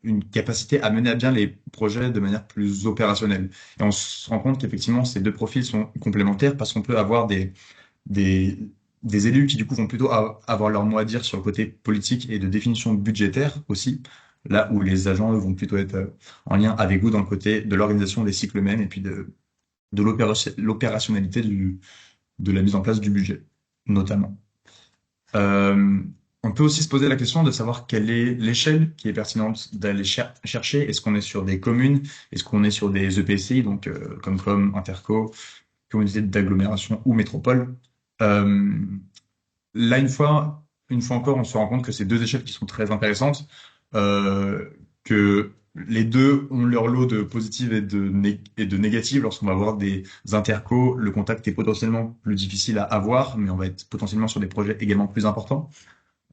A: une capacité à mener à bien les projets de manière plus opérationnelle. Et on se rend compte qu'effectivement, ces 2 profils sont complémentaires parce qu'on peut avoir des élus qui, du coup, vont plutôt avoir leur mot à dire sur le côté politique et de définition budgétaire aussi, là où les agents, eux, vont plutôt être en lien avec vous dans le côté de l'organisation des cycles eux-mêmes et puis de l'opérationnalité de la mise en place du budget, notamment. On peut aussi se poser la question de savoir quelle est l'échelle qui est pertinente d'aller chercher. Est-ce qu'on est sur des communes? Est-ce qu'on est sur des EPCI, donc comme Interco, communauté d'agglomération ou métropole? Là, une fois encore, on se rend compte que c'est 2 échelles qui sont très intéressantes, que les 2 ont leur lot de positives et de négatives. Lorsqu'on va avoir des intercos, le contact est potentiellement plus difficile à avoir, mais on va être potentiellement sur des projets également plus importants.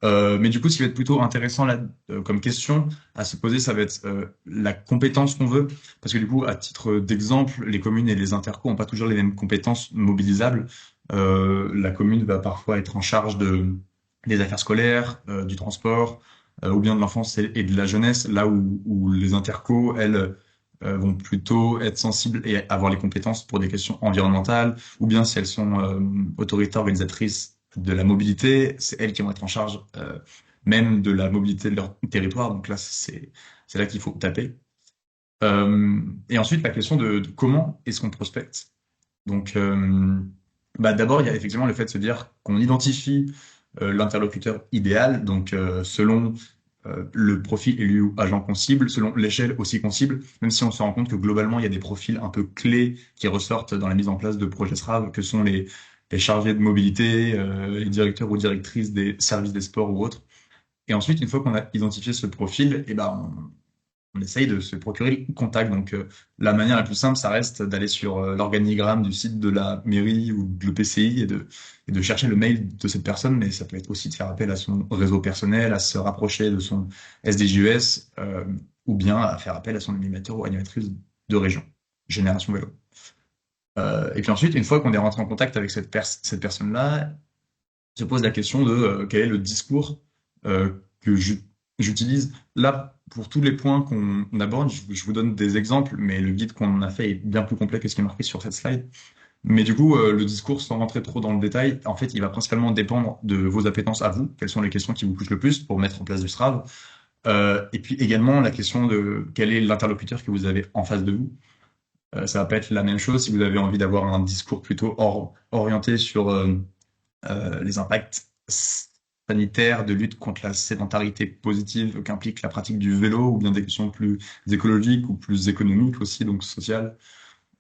A: Mais du coup, ce qui va être plutôt intéressant là, comme question à se poser, ça va être la compétence qu'on veut. Parce que du coup, à titre d'exemple, les communes et les intercos n'ont pas toujours les mêmes compétences mobilisables. La commune va parfois être en charge des affaires scolaires, du transport, ou bien de l'enfance et de la jeunesse, là où les intercos, elles, vont plutôt être sensibles et avoir les compétences pour des questions environnementales, ou bien si elles sont autorités organisatrices de la mobilité, c'est elles qui vont être en charge même de la mobilité de leur territoire. Donc là, c'est là qu'il faut taper. Et ensuite, la question de comment est-ce qu'on prospecte. Donc, d'abord, il y a effectivement le fait de se dire qu'on identifie l'interlocuteur idéal, donc selon le profil élu ou agent qu'on cible, selon l'échelle aussi qu'on cible, même si on se rend compte que globalement, il y a des profils un peu clés qui ressortent dans la mise en place de projets SRAV, que sont les chargés de mobilité, les directeurs ou directrices des services des sports ou autres. Et ensuite, une fois qu'on a identifié ce profil, eh ben, on essaye de se procurer le contact. Donc, la manière la plus simple, ça reste d'aller sur l'organigramme du site de la mairie ou de l'EPCI et de chercher le mail de cette personne, mais ça peut être aussi de faire appel à son réseau personnel, à se rapprocher de son SDJES, ou bien à faire appel à son animateur ou animatrice de région, Génération Vélo. Et puis ensuite, une fois qu'on est rentré en contact avec cette personne-là, se pose la question de quel est le discours que j'utilise. Là, pour tous les points qu'on aborde, je vous donne des exemples, mais le guide qu'on a fait est bien plus complet que ce qui est marqué sur cette slide. Mais du coup, le discours, sans rentrer trop dans le détail, en fait, il va principalement dépendre de vos appétences à vous. Quelles sont les questions qui vous touchent le plus pour mettre en place du SRAV? Et puis également la question de quel est l'interlocuteur que vous avez en face de vous. Ça va pas être la même chose si vous avez envie d'avoir un discours plutôt orienté sur les impacts sanitaires de lutte contre la sédentarité positive qu'implique la pratique du vélo, ou bien des questions plus écologiques ou plus économiques aussi, donc sociales.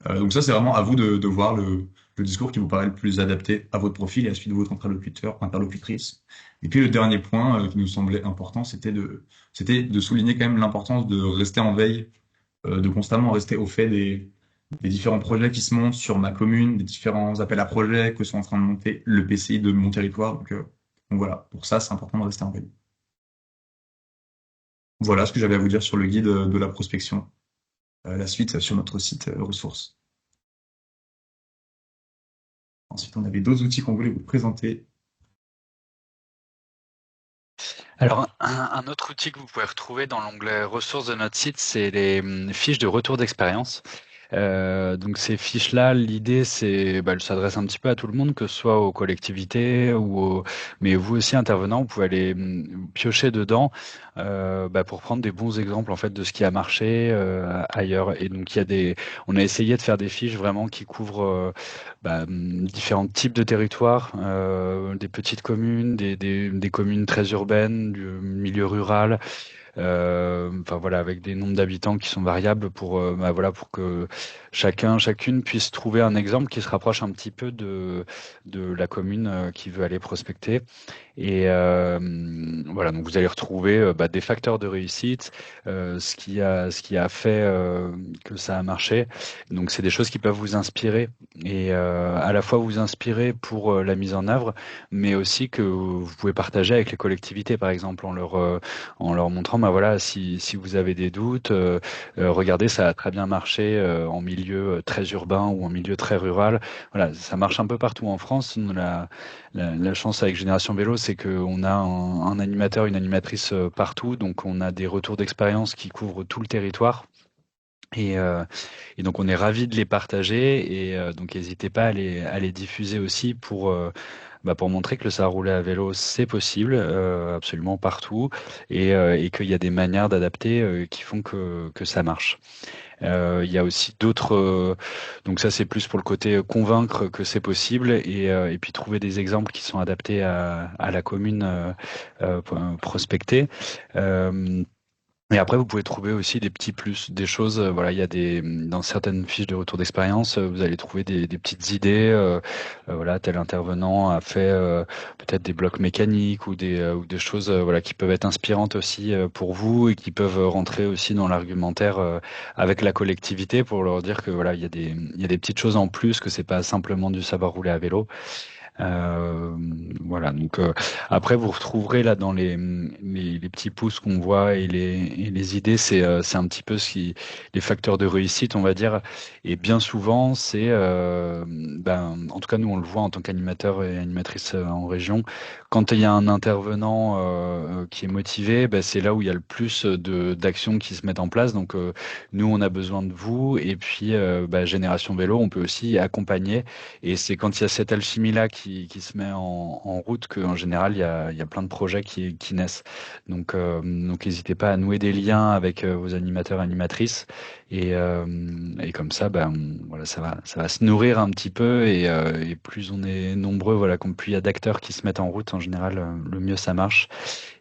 A: Donc ça, c'est vraiment à vous de voir le discours qui vous paraît le plus adapté à votre profil et à celui de votre interlocuteur, interlocutrice. Et puis le dernier point qui nous semblait important, c'était de souligner quand même l'importance de rester en veille, de constamment rester au fait des différents projets qui se montent sur ma commune, des différents appels à projets que sont en train de monter le PCI de mon territoire. Donc voilà, pour ça, c'est important de rester en veille. Voilà ce que j'avais à vous dire sur le guide de la prospection. La suite sur notre site ressources. Ensuite, on avait d'autres outils qu'on voulait vous présenter.
B: Alors, un autre outil que vous pouvez retrouver dans l'onglet ressources de notre site, c'est les fiches de retour d'expérience. Donc ces fiches-là, l'idée, c'est, elles s'adressent un petit peu à tout le monde, que ce soit aux collectivités mais vous aussi intervenants, vous pouvez aller piocher dedans pour prendre des bons exemples en fait de ce qui a marché ailleurs. Et donc on a essayé de faire des fiches vraiment qui couvrent différents types de territoires, des petites communes, des communes très urbaines, du milieu rural. Voilà, avec des nombres d'habitants qui sont variables pour que chacune puisse trouver un exemple qui se rapproche un petit peu de la commune qui veut aller prospecter. Et voilà, donc vous allez retrouver des facteurs de réussite, ce qui a fait que ça a marché. Donc c'est des choses qui peuvent vous inspirer et à la fois vous inspirer pour la mise en œuvre, mais aussi que vous pouvez partager avec les collectivités, par exemple, en leur montrant, voilà, si vous avez des doutes, regardez, ça a très bien marché en milieu très urbain ou en milieu très rural. Voilà, ça marche un peu partout en France. La chance avec Génération Vélo, c'est qu'on a un animateur, une animatrice partout, donc on a des retours d'expérience qui couvrent tout le territoire. Et donc on est ravis de les partager et donc n'hésitez pas à les diffuser aussi pour montrer que le savoir rouler à vélo c'est possible absolument partout et qu'il y a des manières d'adapter qui font que ça marche. Il y a aussi d'autres, donc ça c'est plus pour le côté convaincre que c'est possible et puis trouver des exemples qui sont adaptés à la commune prospectée. Et après, vous pouvez trouver aussi des petits plus, des choses. Voilà, il y a dans certaines fiches de retour d'expérience, vous allez trouver des petites idées. Voilà, tel intervenant a fait peut-être des blocs mécaniques ou des choses qui peuvent être inspirantes aussi pour vous et qui peuvent rentrer aussi dans l'argumentaire avec la collectivité pour leur dire que voilà, il y a des petites choses en plus, que c'est pas simplement du savoir rouler à vélo. voilà, donc après vous retrouverez là dans les petits pouces qu'on voit et les idées, c'est un petit peu les facteurs de réussite, on va dire. Et bien souvent, en tout cas nous on le voit en tant qu'animateur et animatrice en région, quand il y a un intervenant qui est motivé, c'est là où il y a le plus d'actions qui se mettent en place. Donc nous on a besoin de vous, et puis Génération Vélo, on peut aussi accompagner. Et c'est quand il y a cette alchimie-là qui se met en route qu'en général, il y a plein de projets qui naissent. Donc n'hésitez pas à nouer des liens avec vos animateurs et animatrices. Et comme ça, voilà, ça va se nourrir un petit peu. Et plus on est nombreux, voilà, comme plus il y a d'acteurs qui se mettent en route, en général, le mieux ça marche.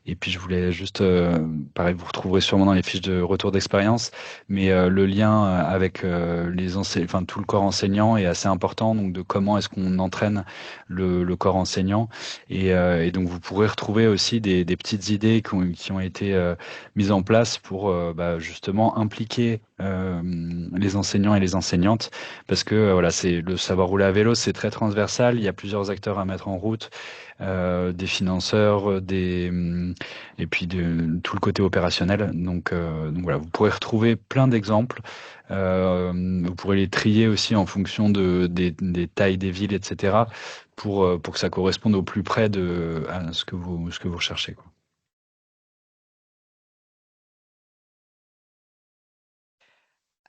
B: Et puis je voulais juste, pareil, vous retrouverez sûrement dans les fiches de retour d'expérience, mais le lien avec tout le corps enseignant est assez important, donc de comment est-ce qu'on entraîne le corps enseignant. Et donc vous pourrez retrouver aussi des petites idées qui ont été mises en place pour justement impliquer les enseignants et les enseignantes, parce que voilà, c'est le savoir rouler à vélo, c'est très transversal, il y a plusieurs acteurs à mettre en route. Des financeurs, et puis tout le côté opérationnel. Donc voilà, vous pourrez retrouver plein d'exemples. Vous pourrez les trier aussi en fonction des tailles des villes, etc., pour que ça corresponde au plus près à ce que vous recherchez, quoi.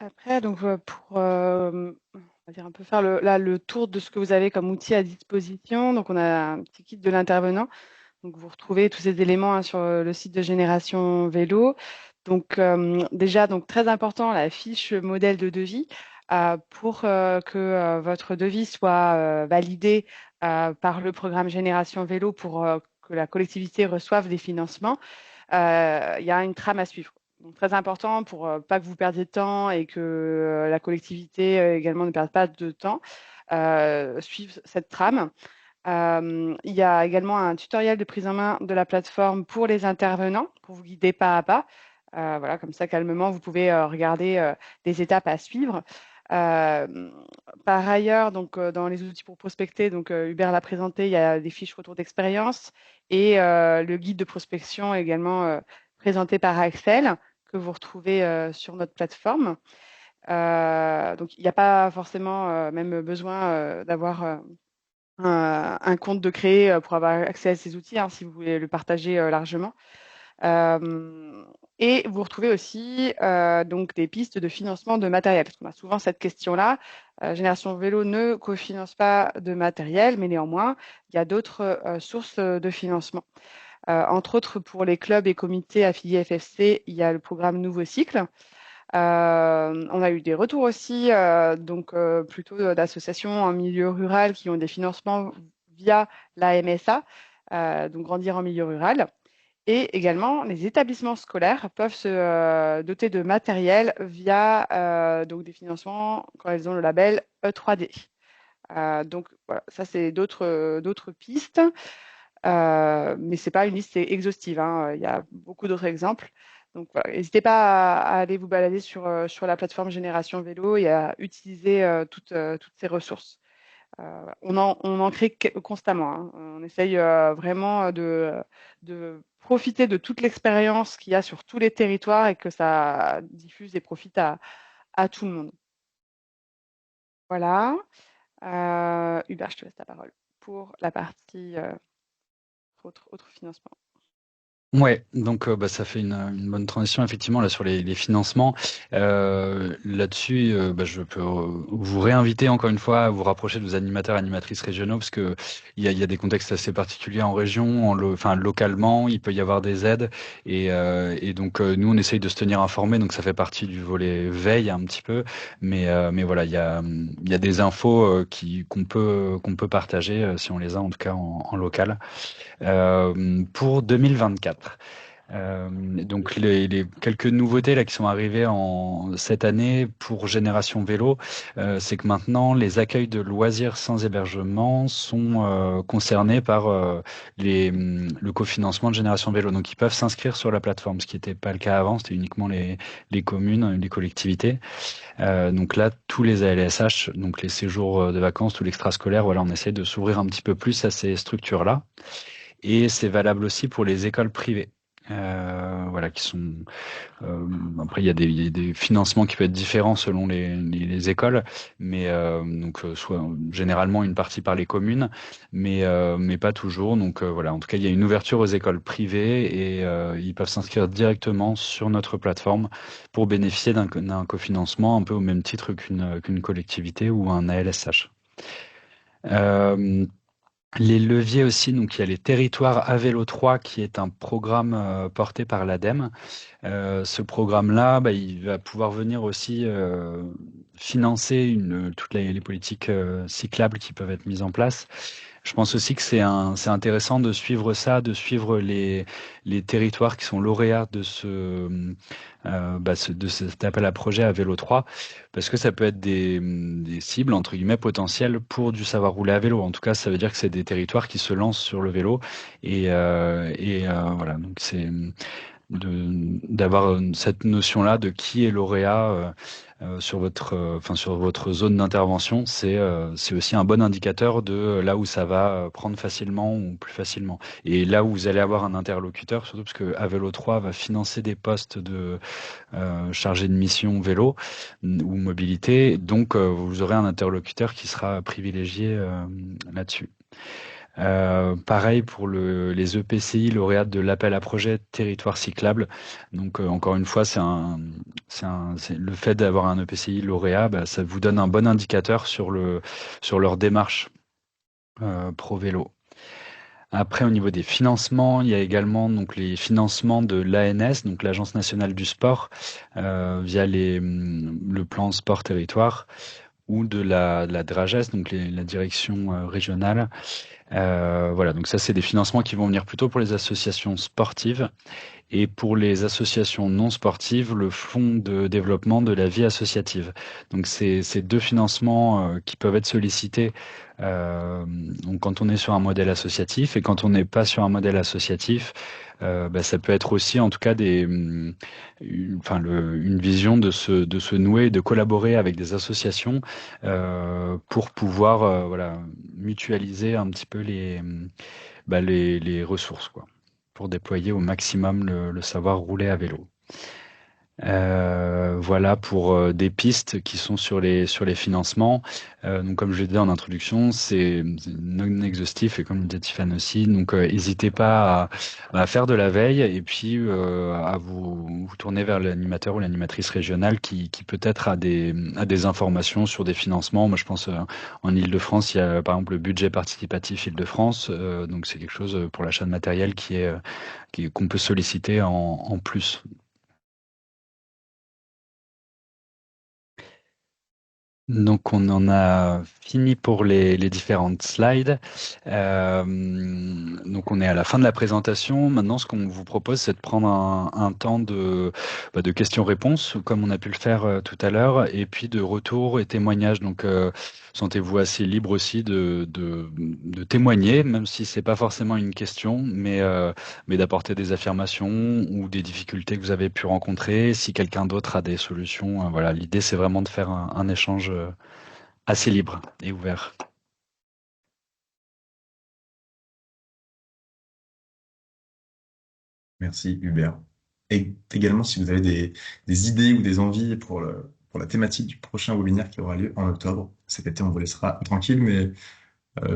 C: Après, donc pour on va dire un peu faire le tour de ce que vous avez comme outil à disposition. Donc on a un petit kit de l'intervenant. Donc vous retrouvez tous ces éléments sur le site de Génération Vélo. Donc déjà, donc très important, la fiche modèle de devis pour que votre devis soit validé par le programme Génération Vélo pour que la collectivité reçoive des financements. Il y a une trame à suivre. Donc, très important pour pas que vous perdiez de temps et que la collectivité également ne perde pas de temps. Suivre cette trame. Il y a également un tutoriel de prise en main de la plateforme pour les intervenants, pour vous guider pas à pas. Voilà, comme ça, calmement, vous pouvez regarder les étapes à suivre. Par ailleurs, donc, dans les outils pour prospecter, donc, Hubert l'a présenté, il y a des fiches retour d'expérience et le guide de prospection également présenté par Axel, que vous retrouvez sur notre plateforme. Donc, il n'y a pas forcément même besoin d'avoir un compte de créer pour avoir accès à ces outils, si vous voulez le partager largement. Et vous retrouvez aussi donc des pistes de financement de matériel, parce qu'on a souvent cette question-là. Génération Vélo ne cofinance pas de matériel, mais néanmoins, il y a d'autres sources de financement. Entre autres, pour les clubs et comités affiliés FFC, il y a le programme Nouveau Cycle. On a eu des retours aussi, plutôt d'associations en milieu rural qui ont des financements via la MSA, donc Grandir en milieu rural. Et également, les établissements scolaires peuvent se doter de matériel via donc des financements quand ils ont le label E3D. Donc voilà, ça c'est d'autres pistes, mais c'est pas une liste exhaustive, il y a beaucoup d'autres exemples. Donc voilà, n'hésitez pas à aller vous balader sur la plateforme Génération Vélo et à utiliser toutes ces ressources. On en crée constamment. On essaye vraiment de profiter de toute l'expérience qu'il y a sur tous les territoires et que ça diffuse et profite à tout le monde. Voilà. Hubert, je te laisse la parole pour la partie autre financement.
B: Ouais, donc ça fait une bonne transition effectivement là sur les financements. Là-dessus, je peux vous réinviter encore une fois à vous rapprocher de vos animateurs, animatrices régionaux, parce que il y a des contextes assez particuliers en région, localement, il peut y avoir des aides, et donc nous on essaye de se tenir informés, donc ça fait partie du volet veille un petit peu, mais voilà, il y a des infos qu'on peut partager si on les a en tout cas en local. Pour 2024. Donc les quelques nouveautés là qui sont arrivées cette année pour Génération Vélo, c'est que maintenant les accueils de loisirs sans hébergement sont concernés par le cofinancement de Génération Vélo. Donc ils peuvent s'inscrire sur la plateforme, ce qui n'était pas le cas avant, c'était uniquement les communes, les collectivités. Donc là, tous les ALSH, donc les séjours de vacances, tout l'extrascolaire, voilà, on essaie de s'ouvrir un petit peu plus à ces structures-là. Et c'est valable aussi pour les écoles privées. Voilà, qui sont. Après, il y a des financements qui peuvent être différents selon les écoles, mais soit généralement une partie par les communes, mais pas toujours. Donc voilà, en tout cas, il y a une ouverture aux écoles privées et ils peuvent s'inscrire directement sur notre plateforme pour bénéficier d'un cofinancement un peu au même titre qu'une collectivité ou un ALSH. Les leviers aussi, donc il y a les territoires à vélo 3 qui est un programme porté par l'ADEME. Ce programme-là, il va pouvoir venir aussi financer toutes les politiques cyclables qui peuvent être mises en place. Je pense aussi que c'est intéressant de suivre ça, de suivre les territoires qui sont lauréats de cet appel à projet à vélo 3, parce que ça peut être des cibles, entre guillemets, potentielles pour du savoir rouler à vélo. En tout cas, ça veut dire que c'est des territoires qui se lancent sur le vélo. Voilà, donc c'est d'avoir cette notion-là de qui est lauréat sur votre zone d'intervention, c'est aussi un bon indicateur de là où ça va prendre facilement ou plus facilement. Et là où vous allez avoir un interlocuteur, surtout parce que Vélo 3 va financer des postes de chargé de mission vélo ou mobilité, donc vous aurez un interlocuteur qui sera privilégié là-dessus. Pareil pour les EPCI lauréats de l'appel à projet territoire cyclable. Donc encore une fois, c'est le fait d'avoir un EPCI lauréat, ça vous donne un bon indicateur sur leur démarche pro vélo. Après, au niveau des financements, il y a également donc les financements de l'ANS, donc l'Agence nationale du sport, via le plan sport territoire, ou de la DRAGES, donc la direction régionale. Voilà, donc ça, c'est des financements qui vont venir plutôt pour les associations sportives. Et pour les associations non sportives, le fonds de développement de la vie associative. Donc c'est deux financements qui peuvent être sollicités donc quand on est sur un modèle associatif, et quand on n'est pas sur un modèle associatif, ça peut être aussi en tout cas une vision de se nouer, de collaborer avec des associations pour pouvoir mutualiser un petit peu les ressources, quoi, pour déployer au maximum le savoir rouler à vélo. Voilà pour des pistes qui sont sur les financements. Donc comme je l'ai dit en introduction, c'est non exhaustif, et comme le disait Tiffany aussi, donc n'hésitez pas à faire de la veille, et puis à vous tourner vers l'animateur ou l'animatrice régionale qui peut-être a des informations sur des financements. Moi je pense en Île-de-France, il y a par exemple le budget participatif Île-de-France, donc c'est quelque chose pour l'achat de matériel qu'on peut solliciter en plus. Donc on en a fini pour les différentes slides. Donc on est à la fin de la présentation. Maintenant, ce qu'on vous propose, c'est de prendre un temps de questions-réponses, comme on a pu le faire tout à l'heure, et puis de retours et témoignages. Donc sentez-vous assez libre aussi de témoigner, même si c'est pas forcément une question, mais d'apporter des affirmations ou des difficultés que vous avez pu rencontrer. Si quelqu'un d'autre a des solutions, voilà, l'idée c'est vraiment de faire un échange assez libre et ouvert.
A: Merci Hubert. Et également, si vous avez des idées ou des envies pour la thématique du prochain webinaire qui aura lieu en octobre, cet été, on vous laissera tranquille, mais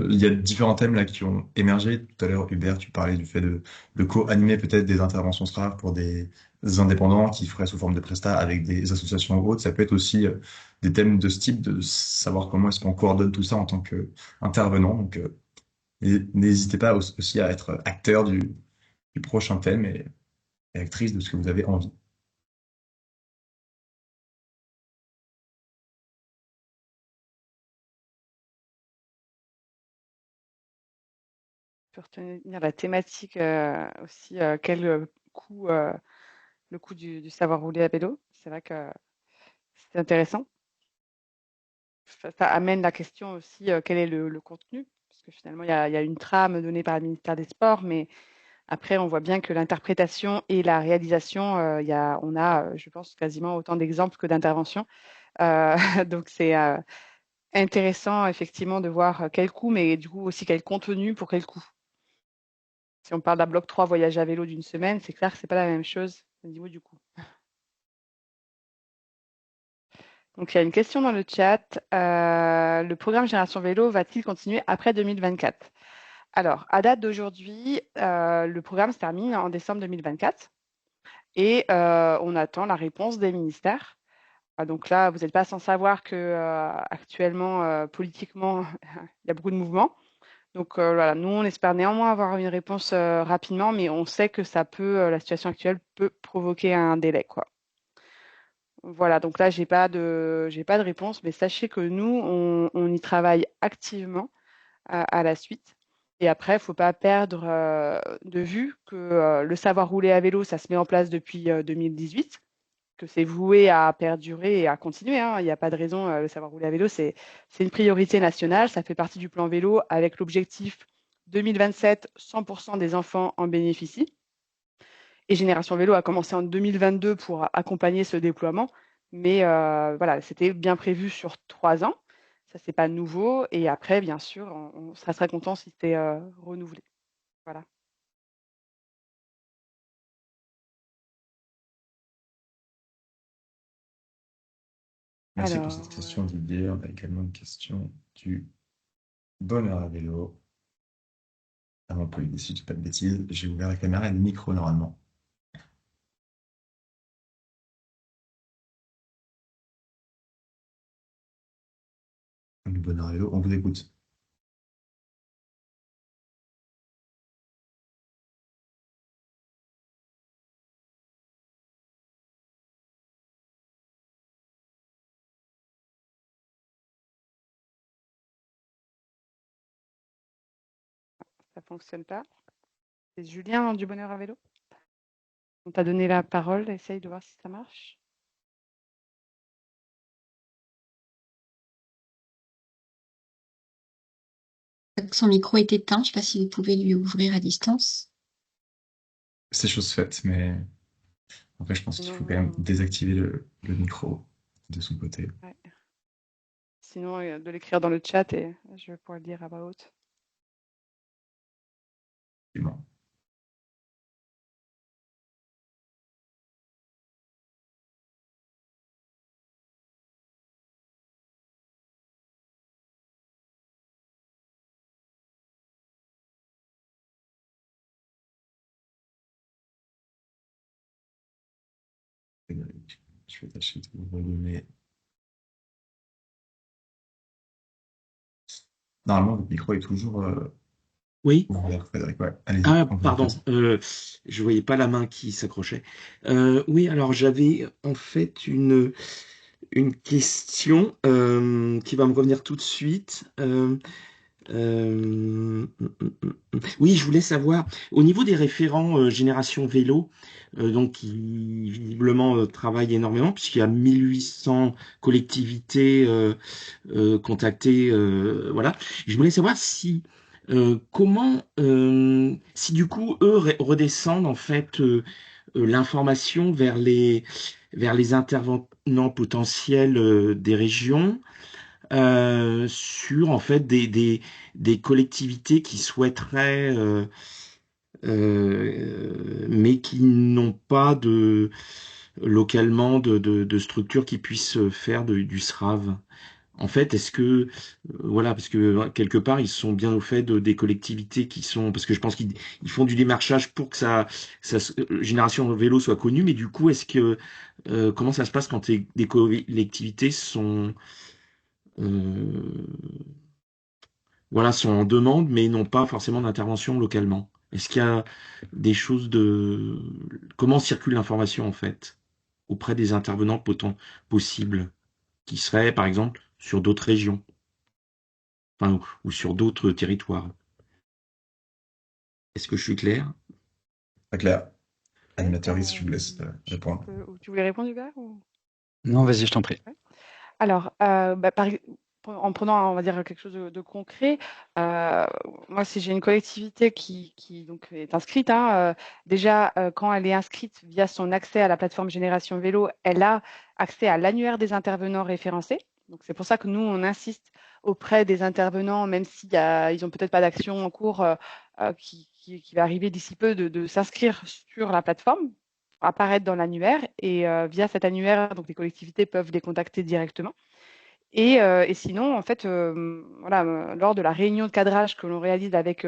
A: il y a différents thèmes là qui ont émergé. Tout à l'heure, Hubert, tu parlais du fait de co-animer peut-être des interventions SRAR pour des indépendants qui feraient sous forme de prestat avec des associations ou autres. Ça peut être aussi des thèmes de ce type, de savoir comment est-ce qu'on coordonne tout ça en tant qu'intervenant. Donc, n'hésitez pas aussi à être acteur du prochain thème et actrice de ce que vous avez envie.
C: Pour retenir la thématique aussi, quel le coût du savoir rouler à vélo. C'est vrai que c'est intéressant. Ça amène la question aussi, quel est le contenu? Parce que finalement, il y a une trame donnée par le ministère des Sports, mais après, on voit bien que l'interprétation et la réalisation, on a, je pense, quasiment autant d'exemples que d'interventions. Donc c'est intéressant effectivement de voir quel coût, mais du coup aussi quel contenu pour quel coût. Si on parle d'un bloc 3 voyage à vélo d'une semaine, c'est clair que c'est pas la même chose au niveau du coût. Donc il y a une question dans le chat. Le programme Génération Vélo va-t-il continuer après 2024? Alors, à date d'aujourd'hui, le programme se termine en décembre 2024 et on attend la réponse des ministères. Donc là, vous n'êtes pas sans savoir que actuellement, politiquement, il y a beaucoup de mouvements. Donc voilà, nous, on espère néanmoins avoir une réponse rapidement, mais on sait que la situation actuelle peut provoquer un délai, quoi. Voilà, donc là, j'ai pas de réponse, mais sachez que nous, on y travaille activement à la suite. Et après, il ne faut pas perdre de vue que le savoir rouler à vélo, ça se met en place depuis 2018, que c'est voué à perdurer et à continuer, hein. Il n'y a pas de raison. Le savoir rouler à vélo, c'est une priorité nationale. Ça fait partie du plan vélo avec l'objectif 2027, 100% des enfants en bénéficient. Et Génération Vélo a commencé en 2022 pour accompagner ce déploiement. Mais voilà, c'était bien prévu sur 3 ans. Ça, c'est pas nouveau. Et après, bien sûr, on sera très content si c'était renouvelé. Voilà.
A: Merci pour cette
C: Alors,
A: question, Didier. On a également une question du bonheur à vélo. Avant que si je dis pas de bêtises, j'ai ouvert la caméra et le micro normalement. Le bonheur à vélo, on vous écoute.
C: ça fonctionne pas. C'est Julien du bonheur à vélo. On t'a donné la parole. Essaye de voir si ça marche.
D: Son micro est éteint. Je ne sais pas si vous pouvez lui ouvrir à distance.
A: C'est chose faite, mais après, je pense qu'il faut quand même
C: Sinon,
A: désactiver le micro de son côté.
C: ouais. Sinon, de l'écrire dans le chat et je vais pouvoir le dire à voix haute.
A: Effectivement. Je vais tâcher de vous renommer. Normalement, votre micro est toujours
E: Oui.
A: ouvert, Frédéric. Ouais, allez-y.
E: Ah,
A: on vous
E: pardon,
A: écoute.
E: je voyais pas la main qui s'accrochait. Oui, alors j'avais en fait une question qui va me revenir tout de suite. Oui, je voulais savoir, au niveau des référents Génération Vélo, donc qui visiblement travaillent énormément, puisqu'il y a 1800 collectivités contactées, voilà. Je voulais savoir si du coup eux redescendent en fait l'information vers les intervenants potentiels des régions sur en fait des collectivités qui souhaiteraient mais qui n'ont pas localement de structure qui puisse faire du SRAV. En fait, est-ce que voilà, parce que quelque part ils sont bien au fait des collectivités qui sont, parce que je pense qu'ils font du démarchage pour que Génération Vélo soit connue, mais du coup, est-ce que comment ça se passe quand des collectivités euh, voilà, sont en demande, mais n'ont pas forcément d'intervention localement. Est-ce qu'il y a des choses de... Comment circule l'information, en fait, auprès des intervenants possibles, qui seraient, par exemple, sur d'autres régions, enfin, ou sur d'autres territoires? Est-ce que je suis clair?
A: Très clair. animatrice, je vous laisse répondre.
C: Tu voulais répondre, Hubert ou...
B: Non, vas-y, je t'en prie.
C: Alors, en prenant, on va dire, quelque chose de concret, moi, si j'ai une collectivité qui donc, est inscrite, déjà, quand elle est inscrite via son accès à la plateforme Génération Vélo, elle a accès à l'annuaire des intervenants référencés. Donc, c'est pour ça que nous, on insiste auprès des intervenants, même s'ils n'ont peut-être pas d'action en cours qui va arriver d'ici peu, de s'inscrire sur la plateforme, apparaître dans l'annuaire et via cet annuaire, donc les collectivités peuvent les contacter directement. Et sinon, en fait, voilà, lors de la réunion de cadrage que l'on réalise avec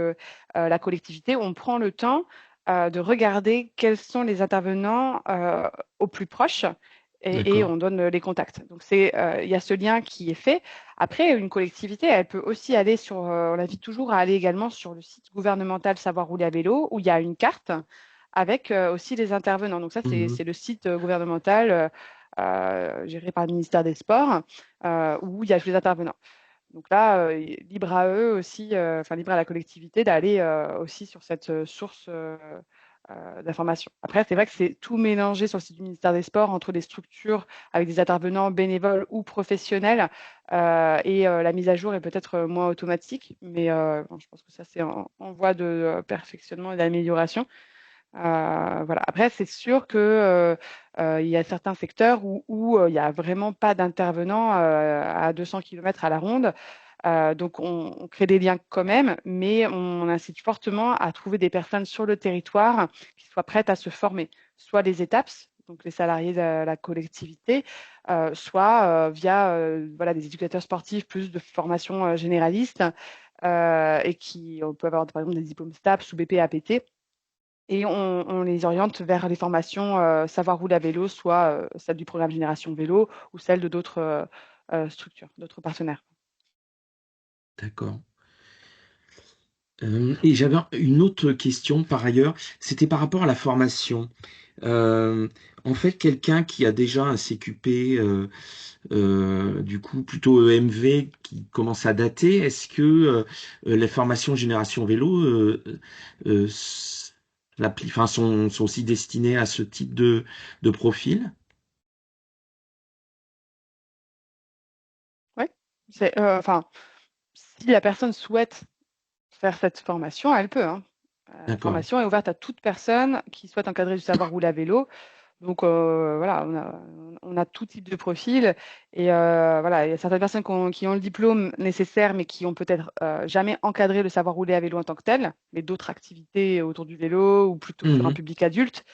C: la collectivité, on prend le temps de regarder quels sont les intervenants au plus proche et
E: D'accord.
C: on donne les contacts. Donc, il y a ce lien qui est fait. Après, une collectivité, elle peut aussi aller sur, on l'invite toujours à aller également sur le site gouvernemental Savoir rouler à vélo, où il y a une carte avec aussi les intervenants. Donc ça,
E: Mhm.
C: c'est le site gouvernemental géré par le ministère des Sports, où il y a tous les intervenants. Donc là, libre à eux aussi, enfin libre à la collectivité d'aller aussi sur cette source d'information. Après, c'est vrai que c'est tout mélangé sur le site du ministère des Sports entre les structures avec des intervenants bénévoles ou professionnels et la mise à jour est peut-être moins automatique, mais bon, je pense que ça c'est en voie de perfectionnement et d'amélioration. Voilà. Après, c'est sûr que il y a certains secteurs où il n'y a vraiment pas d'intervenants à 200 km à la ronde. Donc, on crée des liens quand même, mais on incite fortement à trouver des personnes sur le territoire qui soient prêtes à se former, soit les ETAPS, donc les salariés de la collectivité, soit via voilà, des éducateurs sportifs, plus de formation généraliste, et qui on peut avoir par exemple des diplômes STAPS ou BPAPT. Et on les oriente vers les formations Savoir rouler à vélo, soit celle du programme Génération Vélo ou celle de d'autres structures, d'autres partenaires.
E: D'accord. Et j'avais une autre question par ailleurs, c'était par rapport à la formation. Euh, En fait, quelqu'un qui a déjà un CQP, du coup plutôt EMV, qui commence à dater, est-ce que les formations Génération Vélo enfin, sont aussi destinées à ce type de profil?
C: Oui, enfin, si la personne souhaite faire cette formation, elle peut. La
E: D'accord,
C: formation est ouverte à toute personne qui souhaite encadrer du savoir rouler à vélo. Donc voilà, on a tout type de profil et voilà, il y a certaines personnes qui ont le diplôme nécessaire mais qui ont peut-être jamais encadré le savoir rouler à vélo en tant que tel, mais d'autres activités autour du vélo ou plutôt sur un
E: Mhm.
C: public adulte.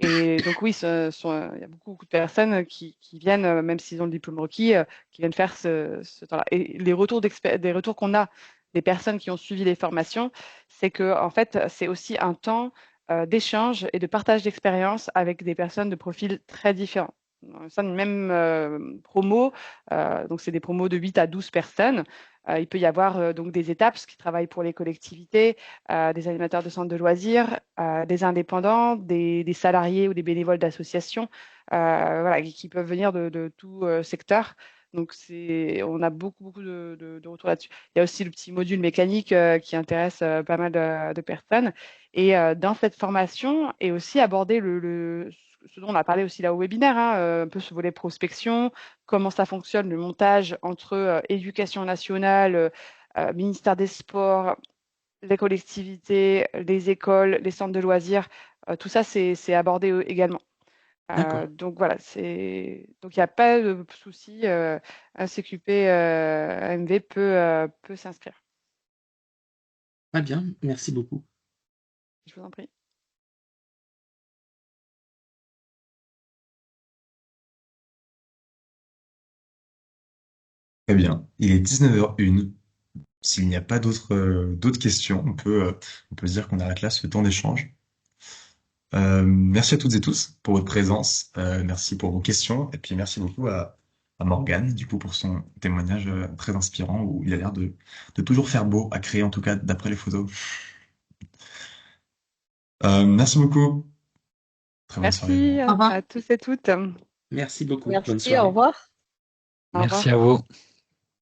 C: Et donc oui, il y a beaucoup de personnes qui viennent, même s'ils ont le diplôme requis, qui viennent faire ce temps-là. Et les des retours qu'on a des personnes qui ont suivi les formations, c'est que en fait, c'est aussi un temps d'échange et de partage d'expérience avec des personnes de profils très différents. Dans une même promo, donc c'est des promos de 8 à 12 personnes. Il peut y avoir donc des étapes qui travaillent pour les collectivités, des animateurs de centres de loisirs, des indépendants, des salariés ou des bénévoles d'associations, voilà, qui peuvent venir de tout secteur. Donc, on a beaucoup de retours là-dessus. Il y a aussi le petit module mécanique qui intéresse pas mal de personnes. Et dans cette formation, est aussi abordé ce dont on a parlé aussi là au webinaire, un peu ce volet prospection, comment ça fonctionne, le montage entre éducation nationale, ministère des Sports, les collectivités, les écoles, les centres de loisirs, tout ça, c'est abordé également.
E: D'accord.
C: Donc voilà, donc il n'y a pas de souci, un CQP AMV peut s'inscrire.
E: Très bien, merci beaucoup.
C: Je vous en prie.
A: Très bien. Il est 19h01. S'il n'y a pas d'autres questions, on peut se dire qu'on arrête là ce temps d'échange. Merci à toutes et tous pour votre présence. Merci pour vos questions. Et puis merci beaucoup à Morgane, du coup, pour son témoignage très inspirant où il a l'air de toujours faire beau à créer, en tout cas d'après les photos. Merci beaucoup. Très bonne soirée.
C: Merci
D: Au revoir.
C: à tous et toutes.
E: Merci beaucoup. Bonne
F: Merci, au
E: soirée.
F: revoir.
C: Au
B: Merci
C: revoir.
B: à vous.